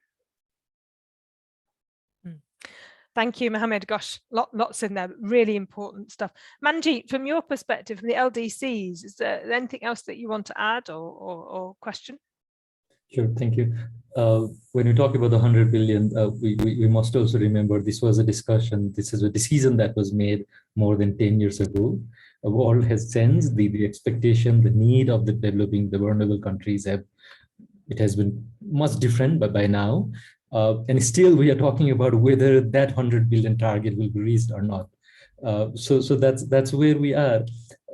Thank you, Mohammed. Gosh, lots in there, really important stuff. Manjeet, from your perspective, from the LDCs, is there anything else that you want to add or question? Sure, thank you. When we talk about the 100 billion, we must also remember this was a discussion, this is a decision that was made more than 10 years ago. The world has changed, the expectation, the need of the developing, the vulnerable countries it has been much different by now. And still we are talking about whether that 100 billion target will be reached or not. So that's where we are.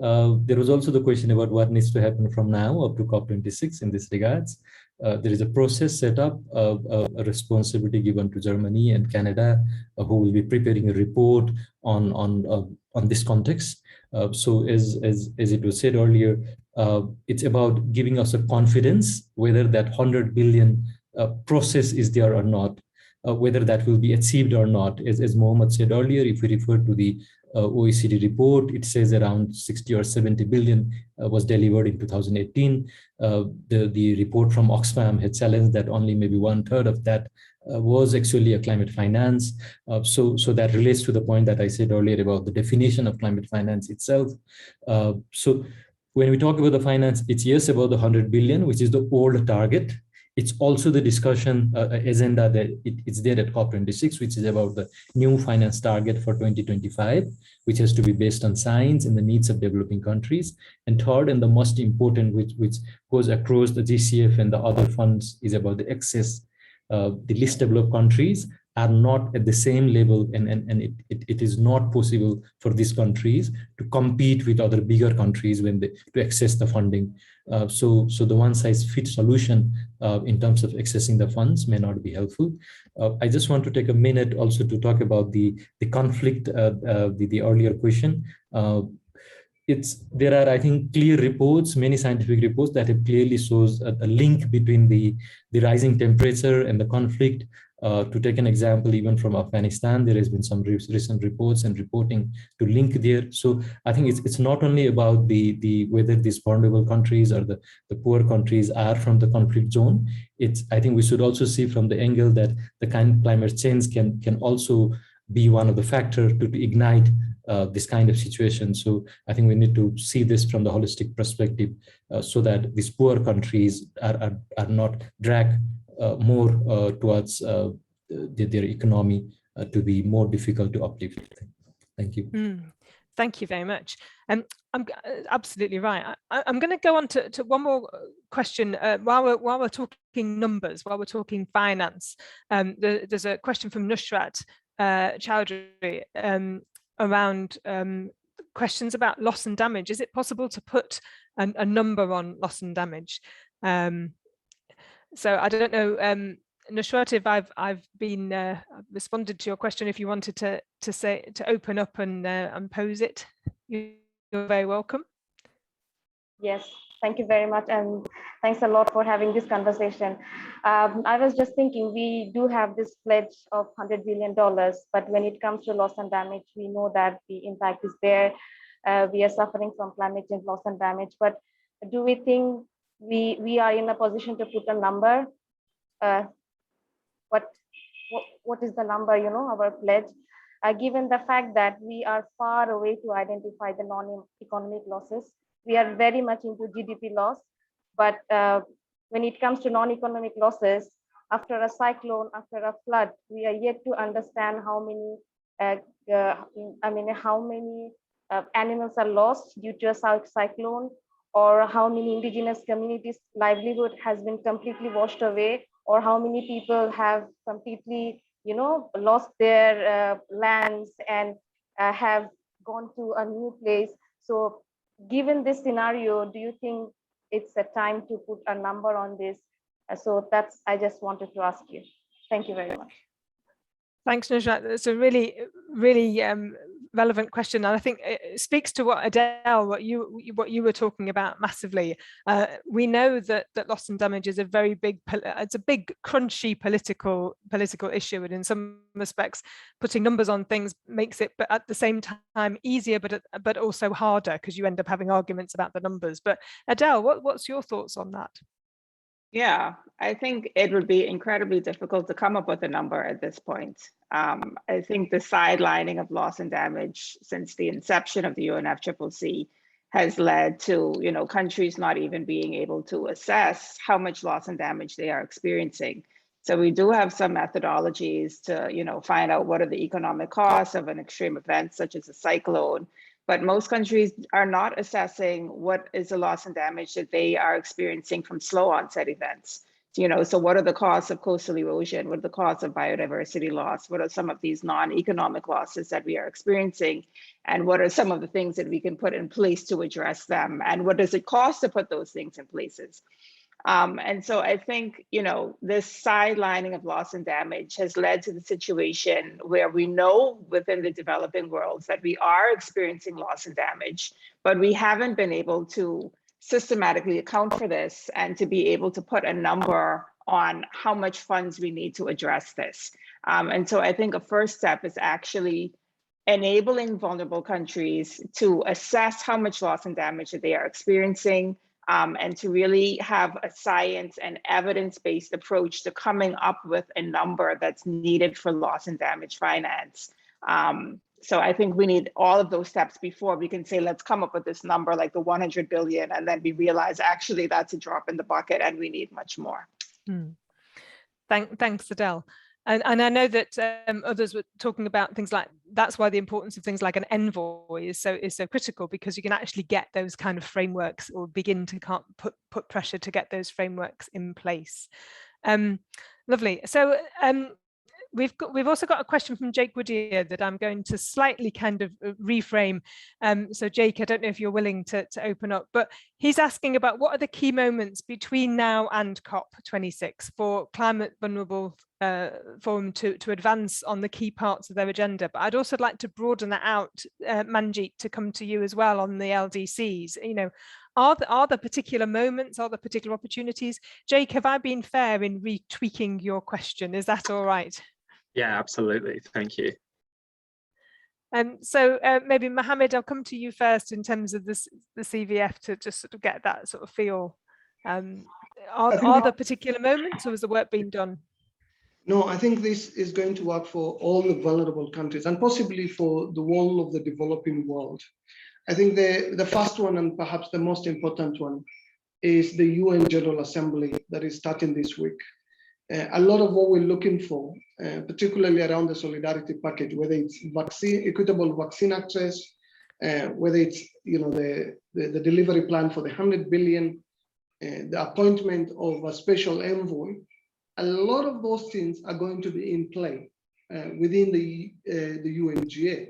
There was also the question about what needs to happen from now up to COP26 in this regards. There is a process set up, a responsibility given to Germany and Canada, who will be preparing a report on this context. So as it was said earlier, it's about giving us a confidence whether that 100 billion process is there or not, whether that will be achieved or not. As Mohammed said earlier, if we refer to the OECD report, it says around 60 or 70 billion was delivered in 2018. The report from Oxfam had challenged that only maybe 1/3 of that was actually a climate finance. So that relates to the point that I said earlier about the definition of climate finance itself. So when we talk about the finance, it's yes about the 100 billion, which is the old target. It's also the discussion agenda that it's there at COP26, which is about the new finance target for 2025, which has to be based on science and the needs of developing countries. And third, and the most important, which goes across the GCF and the other funds, is about the access. The least developed countries are not at the same level, and it is not possible for these countries to compete with other bigger countries when to access the funding. So the one-size-fits solution in terms of accessing the funds may not be helpful. I just want to take a minute also to talk about the conflict, the earlier question. There are, I think, clear reports, many scientific reports that have clearly shows a link between the rising temperature and the conflict. To take an example, even from Afghanistan, there has been some recent reports and reporting to link there. So I think it's not only about whether these vulnerable countries or the poor countries are from the conflict zone. I think we should also see from the angle that the kind of climate change can also be one of the factors to ignite this kind of situation. So I think we need to see this from the holistic perspective, so that these poor countries are not dragged more towards their economy to be more difficult to uplift. Thank you. Thank you very much. I'm absolutely right. I'm going to go on to one more question while we're talking numbers, while we're talking finance. There's a question from Nusrat Chowdhury around questions about loss and damage. Is it possible to put a number on loss and damage? So I don't know, Nusrat, if I've been responded to your question. If you wanted to open up and pose it, you're very welcome. Yes, thank you very much, and thanks a lot for having this conversation. I was just thinking, we do have this pledge of $100 billion, but when it comes to loss and damage, we know that the impact is there. We are suffering from climate change loss and damage, but do we think we are in a position to put a number? What is the number, our pledge? Given the fact that we are far away to identify the non-economic losses, we are very much into GDP loss, but when it comes to non-economic losses, after a cyclone, after a flood, we are yet to understand how many animals are lost due to a cyclone, or how many indigenous communities' livelihood has been completely washed away, or how many people have completely, lost their lands and have gone to a new place. So given this scenario, do you think it's a time to put a number on this? So I just wanted to ask you. Thank you very much. Thanks, Nusrat. It's a really relevant question, and I think it speaks to what Adele, what you were talking about massively. We know that loss and damage is a very big, it's a big crunchy political issue, and in some respects, putting numbers on things makes it, but at the same time, easier, but also harder, because you end up having arguments about the numbers. But Adele, what's your thoughts on that? Yeah, I think it would be incredibly difficult to come up with a number at this point. I think the sidelining of loss and damage since the inception of the UNFCCC has led to, countries not even being able to assess how much loss and damage they are experiencing. So we do have some methodologies to, find out what are the economic costs of an extreme event such as a cyclone. But most countries are not assessing what is the loss and damage that they are experiencing from slow onset events. So what are the costs of coastal erosion? What are the costs of biodiversity loss? What are some of these non-economic losses that we are experiencing? And what are some of the things that we can put in place to address them? And what does it cost to put those things in places? And so I think, this sidelining of loss and damage has led to the situation where we know within the developing worlds that we are experiencing loss and damage, but we haven't been able to systematically account for this and to be able to put a number on how much funds we need to address this. And so I think a first step is actually enabling vulnerable countries to assess how much loss and damage that they are experiencing, and to really have a science and evidence-based approach to coming up with a number that's needed for loss and damage finance. So I think we need all of those steps before we can say, let's come up with this number like the 100 billion, and then we realize actually that's a drop in the bucket and we need much more. Thanks, Adele. And I know that others were talking about things like, that's why the importance of things like an envoy is so critical, because you can actually get those kind of frameworks, or begin to put pressure to get those frameworks in place. Lovely. So we've also got a question from Jake Woodier that I'm going to slightly kind of reframe. So Jake, I don't know if you're willing to open up, but he's asking about what are the key moments between now and COP26 for climate vulnerable forum to advance on the key parts of their agenda. But I'd also like to broaden that out, Manjeet, to come to you as well on the LDCs. Are there particular moments, are there particular opportunities? Jake, have I been fair in retweaking your question? Is that all right? Yeah, absolutely. Thank you. So maybe Mohammed, I'll come to you first in terms of the CVF to just sort of get that sort of feel. Are there particular moments, or has the work been done? No, I think this is going to work for all the vulnerable countries and possibly for the whole of the developing world. I think the first one, and perhaps the most important one, is the UN General Assembly that is starting this week. A lot of what we're looking for, particularly around the solidarity package, whether it's equitable vaccine access, whether it's the delivery plan for the 100 billion, the appointment of a special envoy, a lot of those things are going to be in play within the UNGA.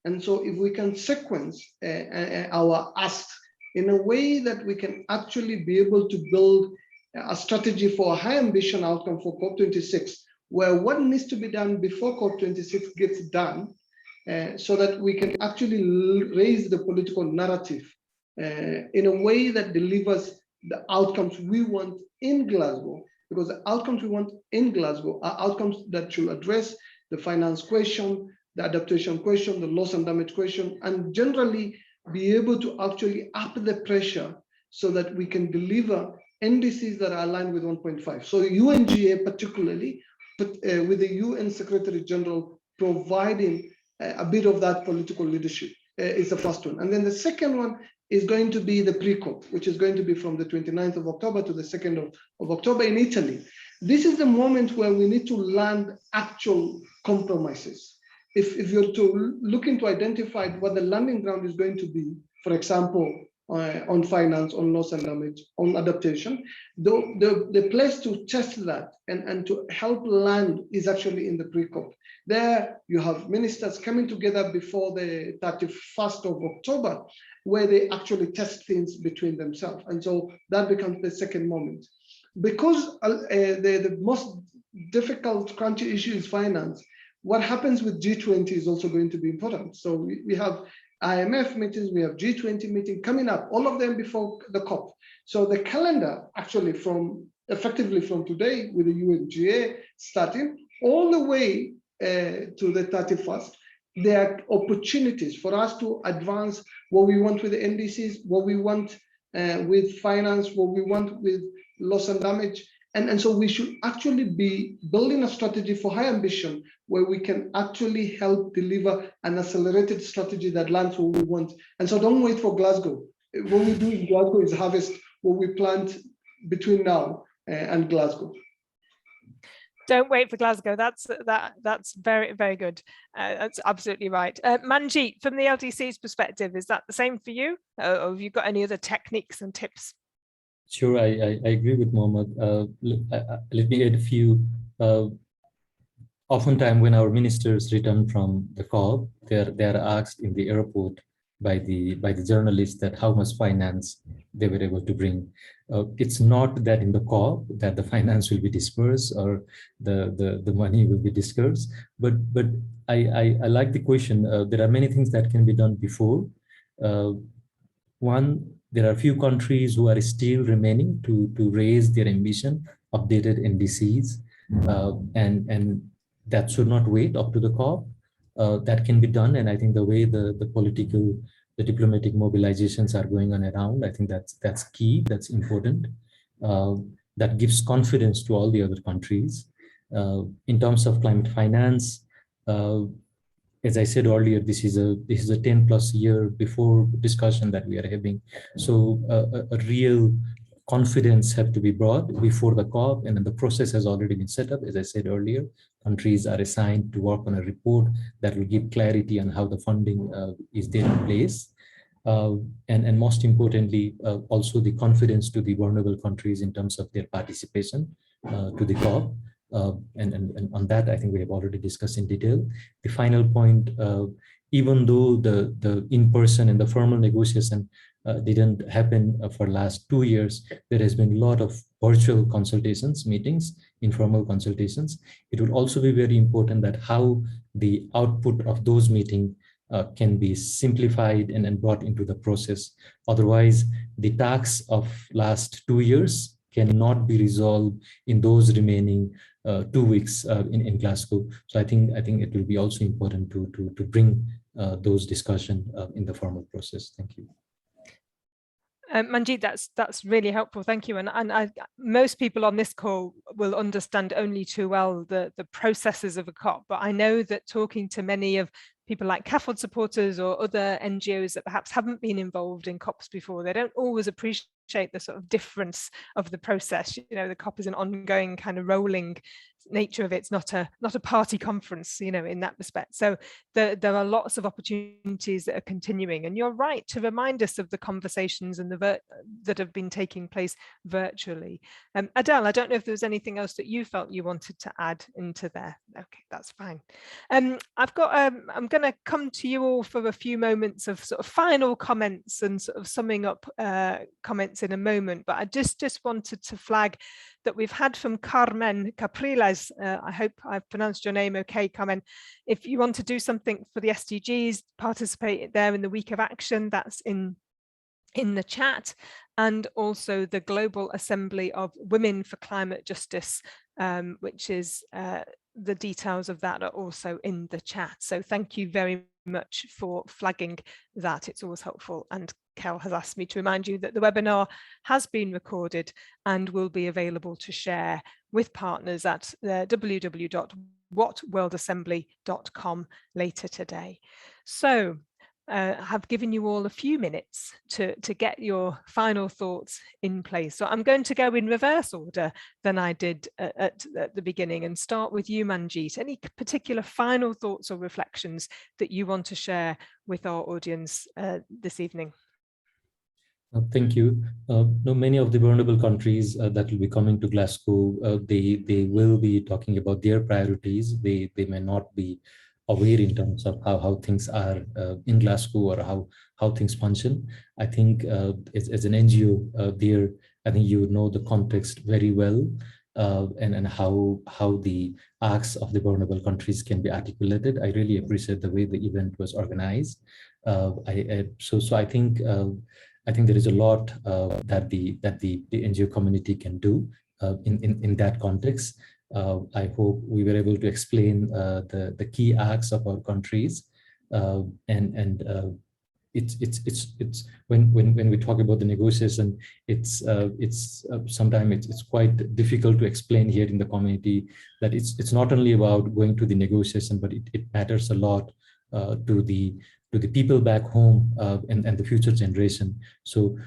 And so if we can sequence our asks in a way that we can actually be able to build a strategy for a high ambition outcome for COP26, where what needs to be done before COP26 gets done, so that we can actually raise the political narrative in a way that delivers the outcomes we want in Glasgow, because the outcomes we want in Glasgow are outcomes that should address the finance question, the adaptation question, the loss and damage question, and generally be able to actually up the pressure so that we can deliver NDCs that are aligned with 1.5. So UNGA particularly, but with the UN Secretary General providing a bit of that political leadership is the first one. And then the second one is going to be the pre-COP, which is going to be from the 29th of October to the 2nd of October in Italy. This is the moment where we need to land actual compromises. If you're looking to identify what the landing ground is going to be, for example, on finance, on loss and damage, on adaptation, the place to test that and to help land is actually in the pre-COP. There you have ministers coming together before the 31st of October, where they actually test things between themselves. And so that becomes the second moment. Because the most difficult crunchy issue is finance, what happens with G20 is also going to be important. So we have IMF meetings, we have G20 meeting coming up, all of them before the COP. So the calendar actually effectively from today with the UNGA starting all the way to the 31st, there are opportunities for us to advance what we want with the NDCs, what we want with finance, what we want with loss and damage. And so we should actually be building a strategy for high ambition where we can actually help deliver an accelerated strategy that lands what we want. And so don't wait for Glasgow. What we do in Glasgow is harvest what we plant between now and Glasgow. Don't wait for Glasgow. That's very, very good. That's absolutely right. Manjeet, from the LDC's perspective, is that the same for you? Or have you got any other techniques and tips? Sure, I agree with Mohammed. Let me add a few. Oftentimes, when our ministers return from the COP, they are asked in the airport by the journalists that how much finance they were able to bring. It's not that in the COP that the finance will be dispersed or the money will be discussed, but I like the question. There are many things that can be done before. One, there are a few countries who are still remaining to raise their ambition, updated NDCs, and that should not wait up to the COP. That can be done, and I think the way the diplomatic mobilizations are going on around, I think that's key, that's important. That gives confidence to all the other countries. In terms of climate finance, as I said earlier, this is a 10+ year before discussion that we are having. So a real confidence have to be brought before the COP, and then the process has already been set up. As I said earlier, countries are assigned to work on a report that will give clarity on how the funding is there in place. And most importantly, also the confidence to the vulnerable countries in terms of their participation to the COP. And on that, I think we have already discussed in detail. The final point, even though the in-person and the formal negotiation didn't happen for last 2 years, there has been a lot of virtual consultations, meetings, informal consultations. It will also be very important that how the output of those meetings can be simplified and brought into the process. Otherwise, the tasks of last 2 years cannot be resolved in those remaining 2 weeks in Glasgow. So I think it will be also important to bring those discussions in the formal process. Thank you. Manjeet, that's really helpful. Thank you. And most people on this call will understand only too well the processes of a COP, but I know that talking to many of people like CAFOD supporters or other NGOs that perhaps haven't been involved in COPs before, they don't always appreciate the sort of difference of the process. You know, the COP is an ongoing kind of rolling nature of it. It's not a party conference, you know, in that respect. So there are lots of opportunities that are continuing, and you're right to remind us of the conversations and that have been taking place virtually. Adele, I don't know if there was anything else that you felt you wanted to add into there. Okay, that's fine. I'm going to come to you all for a few moments of sort of final comments and sort of summing up comments in a moment, but I just wanted to flag that we've had from Carmen Capriles. I hope I've pronounced your name okay, Carmen. If you want to do something for the SDGs, participate there in the week of action, that's in the chat, and also the Global Assembly of Women for Climate Justice, which is the details of that are also in the chat. So thank you very much for flagging that. It's always helpful. And Kel has asked me to remind you that the webinar has been recorded and will be available to share with partners at www.whatworldassembly.com later today. So have given you all a few minutes to get your final thoughts in place. So I'm going to go in reverse order than I did at the beginning and start with you, Manjeet. Any particular final thoughts or reflections that you want to share with our audience this evening? Thank you. Many of the vulnerable countries that will be coming to Glasgow, they will be talking about their priorities. They may not be aware in terms of how things are in Glasgow or how things function. I think as an NGO there, I think you know the context very well. and how the acts of the vulnerable countries can be articulated. I really appreciate the way the event was organized. So I think there is a lot that the NGO community can do in that context. I hope we were able to explain the key acts of our countries, it's when we talk about the negotiation, it's sometimes it's quite difficult to explain here in the community that it's not only about going to the negotiation, but it matters a lot to the people back home and the future generation. So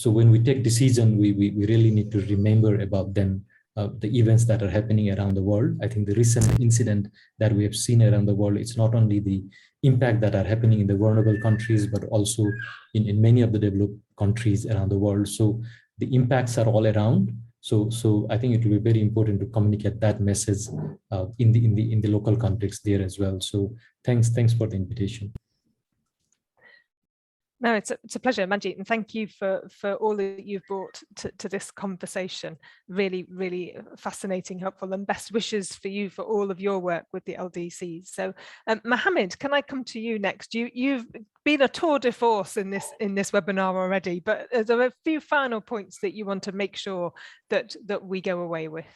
when we take decision, we really need to remember about them. The events that are happening around the world. I think the recent incident that we have seen around the world, it's not only the impact that are happening in the vulnerable countries, but also in many of the developed countries around the world. So the impacts are all around. So I think it will be very important to communicate that message in the local context there as well. So thanks for the invitation. No, it's a pleasure, Manjeet, and thank you for all that you've brought to this conversation. Really, really fascinating, helpful, and best wishes for you for all of your work with the LDCs. So, Mohammed, can I come to you next? You've been a tour de force in this webinar already, but there are a few final points that you want to make sure that we go away with.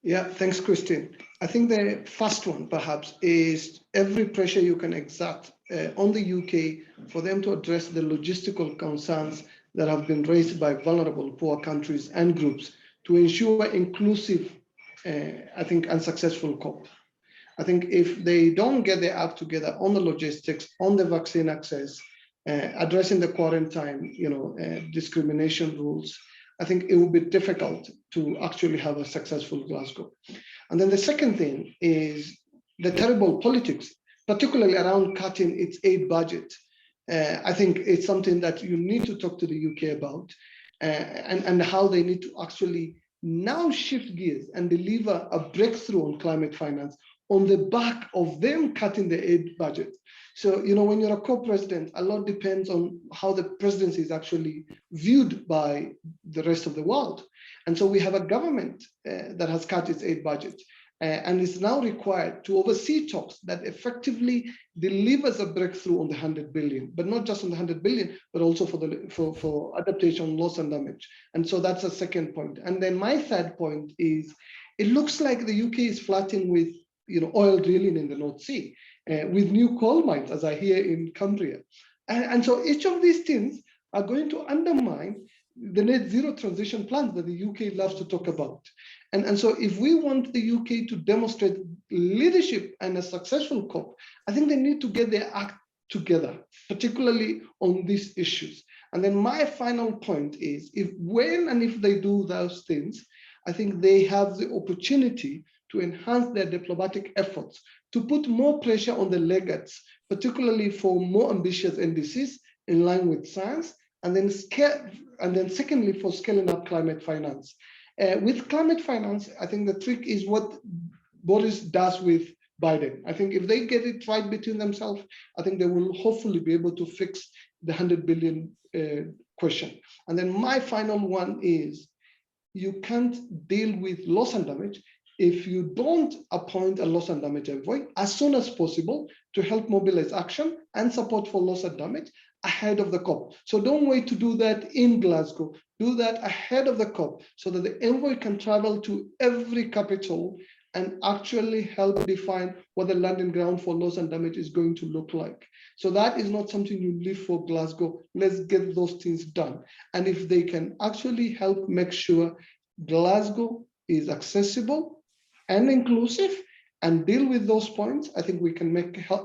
Yeah, thanks, Christine. I think the first one, perhaps, is every pressure you can exert on the UK for them to address the logistical concerns that have been raised by vulnerable poor countries and groups to ensure inclusive, I think, and successful COP. I think if they don't get their act together on the logistics, on the vaccine access, addressing the quarantine, discrimination rules, I think it will be difficult to actually have a successful Glasgow. And then the second thing is the terrible politics, particularly around cutting its aid budget. I think it's something that you need to talk to the UK about and how they need to actually now shift gears and deliver a breakthrough on climate finance on the back of them cutting the aid budget. So, when you're a co-president, a lot depends on how the presidency is actually viewed by the rest of the world. And so we have a government that has cut its aid budget and is now required to oversee talks that effectively delivers a breakthrough on the 100 billion, but not just on the 100 billion, but also for adaptation, loss and damage. And so that's a second point. And then my third point is, it looks like the UK is flirting with oil drilling in the North Sea with new coal mines, as I hear in Cumbria. And so each of these things are going to undermine the net zero transition plans that the UK loves to talk about. And so if we want the UK to demonstrate leadership and a successful COP, I think they need to get their act together, particularly on these issues. And then my final point is, if they do those things, I think they have the opportunity to enhance their diplomatic efforts, to put more pressure on the legates, particularly for more ambitious NDCs in line with science, and then secondly, for scaling up climate finance. With climate finance, I think the trick is what Boris does with Biden. I think if they get it right between themselves, I think they will hopefully be able to fix the 100 billion question. And then my final one is, you can't deal with loss and damage if you don't appoint a loss and damage envoy as soon as possible to help mobilize action and support for loss and damage ahead of the COP. So don't wait to do that in Glasgow. Do that ahead of the COP so that the envoy can travel to every capital and actually help define what the landing ground for loss and damage is going to look like. So that is not something you leave for Glasgow. Let's get those things done. And if they can actually help make sure Glasgow is accessible and inclusive and deal with those points, I think we can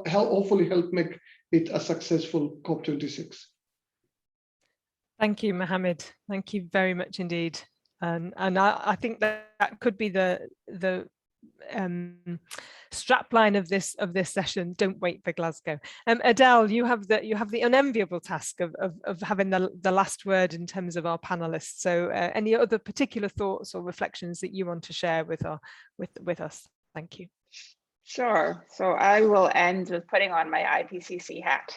hopefully help make it a successful COP26. Thank you, Mohammed. Thank you very much indeed. And I think that could be the strapline of this session. Don't wait for Glasgow. Adele, you have the unenviable task of having the last word in terms of our panelists. So any other particular thoughts or reflections that you want to share with us? Thank you. Sure. So I will end with putting on my IPCC hat.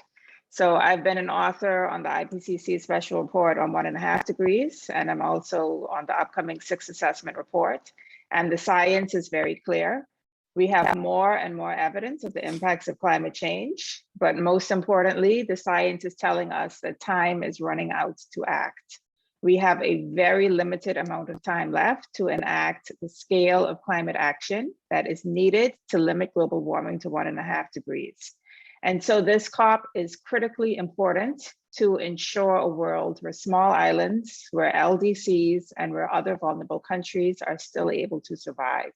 So I've been an author on the IPCC special report on 1.5 degrees, and I'm also on the upcoming 6 assessment report. And the science is very clear. We have more and more evidence of the impacts of climate change, but most importantly, the science is telling us that time is running out to act. We have a very limited amount of time left to enact the scale of climate action that is needed to limit global warming to 1.5 degrees. And so this COP is critically important to ensure a world where small islands, where LDCs, and where other vulnerable countries are still able to survive.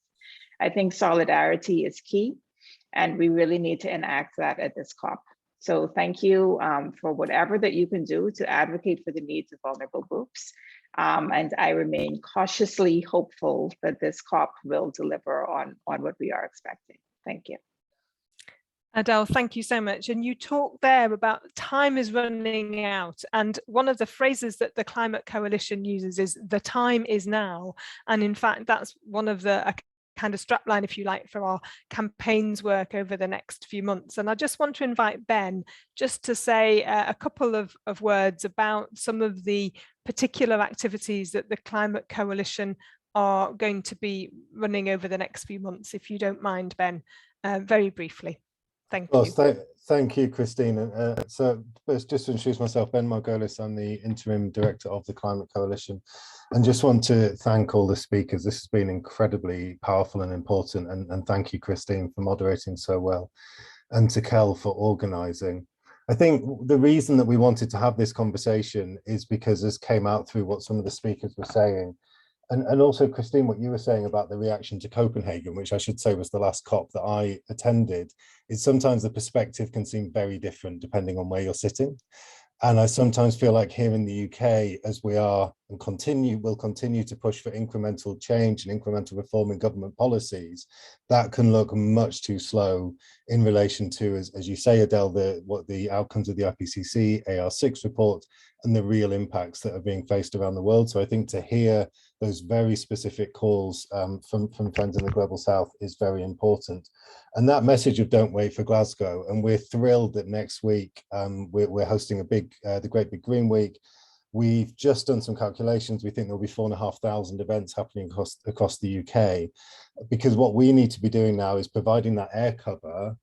I think solidarity is key, and we really need to enact that at this COP. So thank you for whatever that you can do to advocate for the needs of vulnerable groups. And I remain cautiously hopeful that this COP will deliver on what we are expecting. Thank you. Adele, thank you so much. And you talked there about time is running out. And one of the phrases that the Climate Coalition uses is the time is now. And in fact, that's one of the kind of strapline, if you like, for our campaigns work over the next few months. And I just want to invite Ben just to say a couple of words about some of the particular activities that the Climate Coalition are going to be running over the next few months, if you don't mind, Ben, very briefly. Thank you. Thank you, Christine. So just to introduce myself, Ben Margolis, I'm the Interim Director of the Climate Coalition, and just want to thank all the speakers. This has been incredibly powerful and important, and thank you, Christine, for moderating so well, and to Kel for organising. I think the reason that we wanted to have this conversation is because this came out through what some of the speakers were saying. And also, Christine, what you were saying about the reaction to Copenhagen, which I should say was the last COP that I attended, is sometimes the perspective can seem very different depending on where you're sitting. And I sometimes feel like here in the UK, as we are and will continue to push for incremental change and incremental reform in government policies, that can look much too slow in relation to, as you say, Adele, what the outcomes of the IPCC AR6 report and the real impacts that are being faced around the world. So I think to hear those very specific calls from friends in the Global South is very important. And that message of don't wait for Glasgow. And we're thrilled that next week we're hosting the Great Big Green Week. We've just done some calculations. We think there'll be 4,500 events happening across the UK, because what we need to be doing now is providing that air cover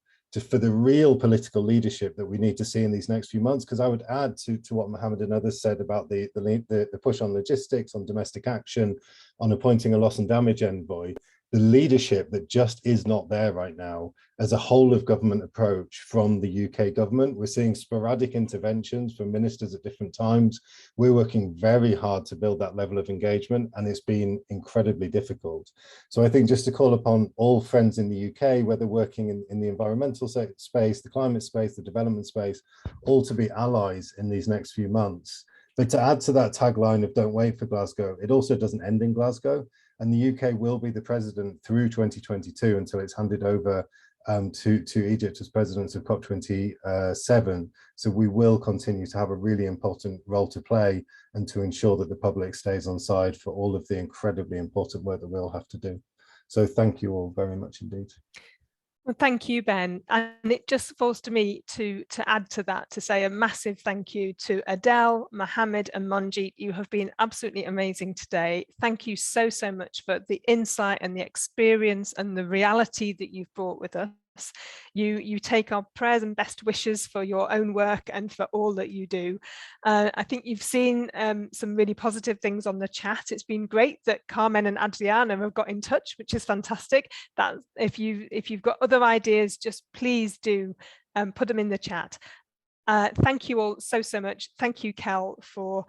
for the real political leadership that we need to see in these next few months. Because I would add to what Mohammed and others said about the push on logistics, on domestic action, on appointing a loss and damage envoy, the leadership that just is not there right now as a whole of government approach from the UK government. We're seeing sporadic interventions from ministers at different times. We're working very hard to build that level of engagement, and it's been incredibly difficult. So I think just to call upon all friends in the UK, whether working in the environmental space, the climate space, the development space, all to be allies in these next few months. But to add to that tagline of don't wait for Glasgow, it also doesn't end in Glasgow. And the UK will be the president through 2022 until it's handed over to Egypt as president of COP27. So we will continue to have a really important role to play and to ensure that the public stays on side for all of the incredibly important work that we'll have to do. So thank you all very much indeed. Well, thank you, Ben. And it just falls to me to add to that, to say a massive thank you to Adele, Mohammed and Manjit. You have been absolutely amazing today. Thank you so, so much for the insight and the experience and the reality that you've brought with us. You take our prayers and best wishes for your own work and for all that you do. I think you've seen some really positive things on the chat. It's been great that Carmen and Adriana have got in touch, which is fantastic. That if you've got other ideas, just please do put them in the chat. Thank you all so much. Thank you, Kel, for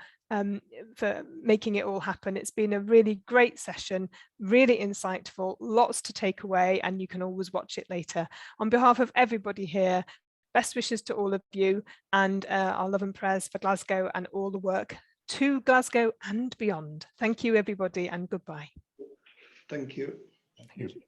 making it all happen. It's been a really great session, really insightful, lots to take away, and you can always watch it later. On behalf of everybody here, best wishes to all of you, and our love and prayers for Glasgow and all the work to Glasgow and beyond. Thank you, everybody, and goodbye. Thank you. Thank you.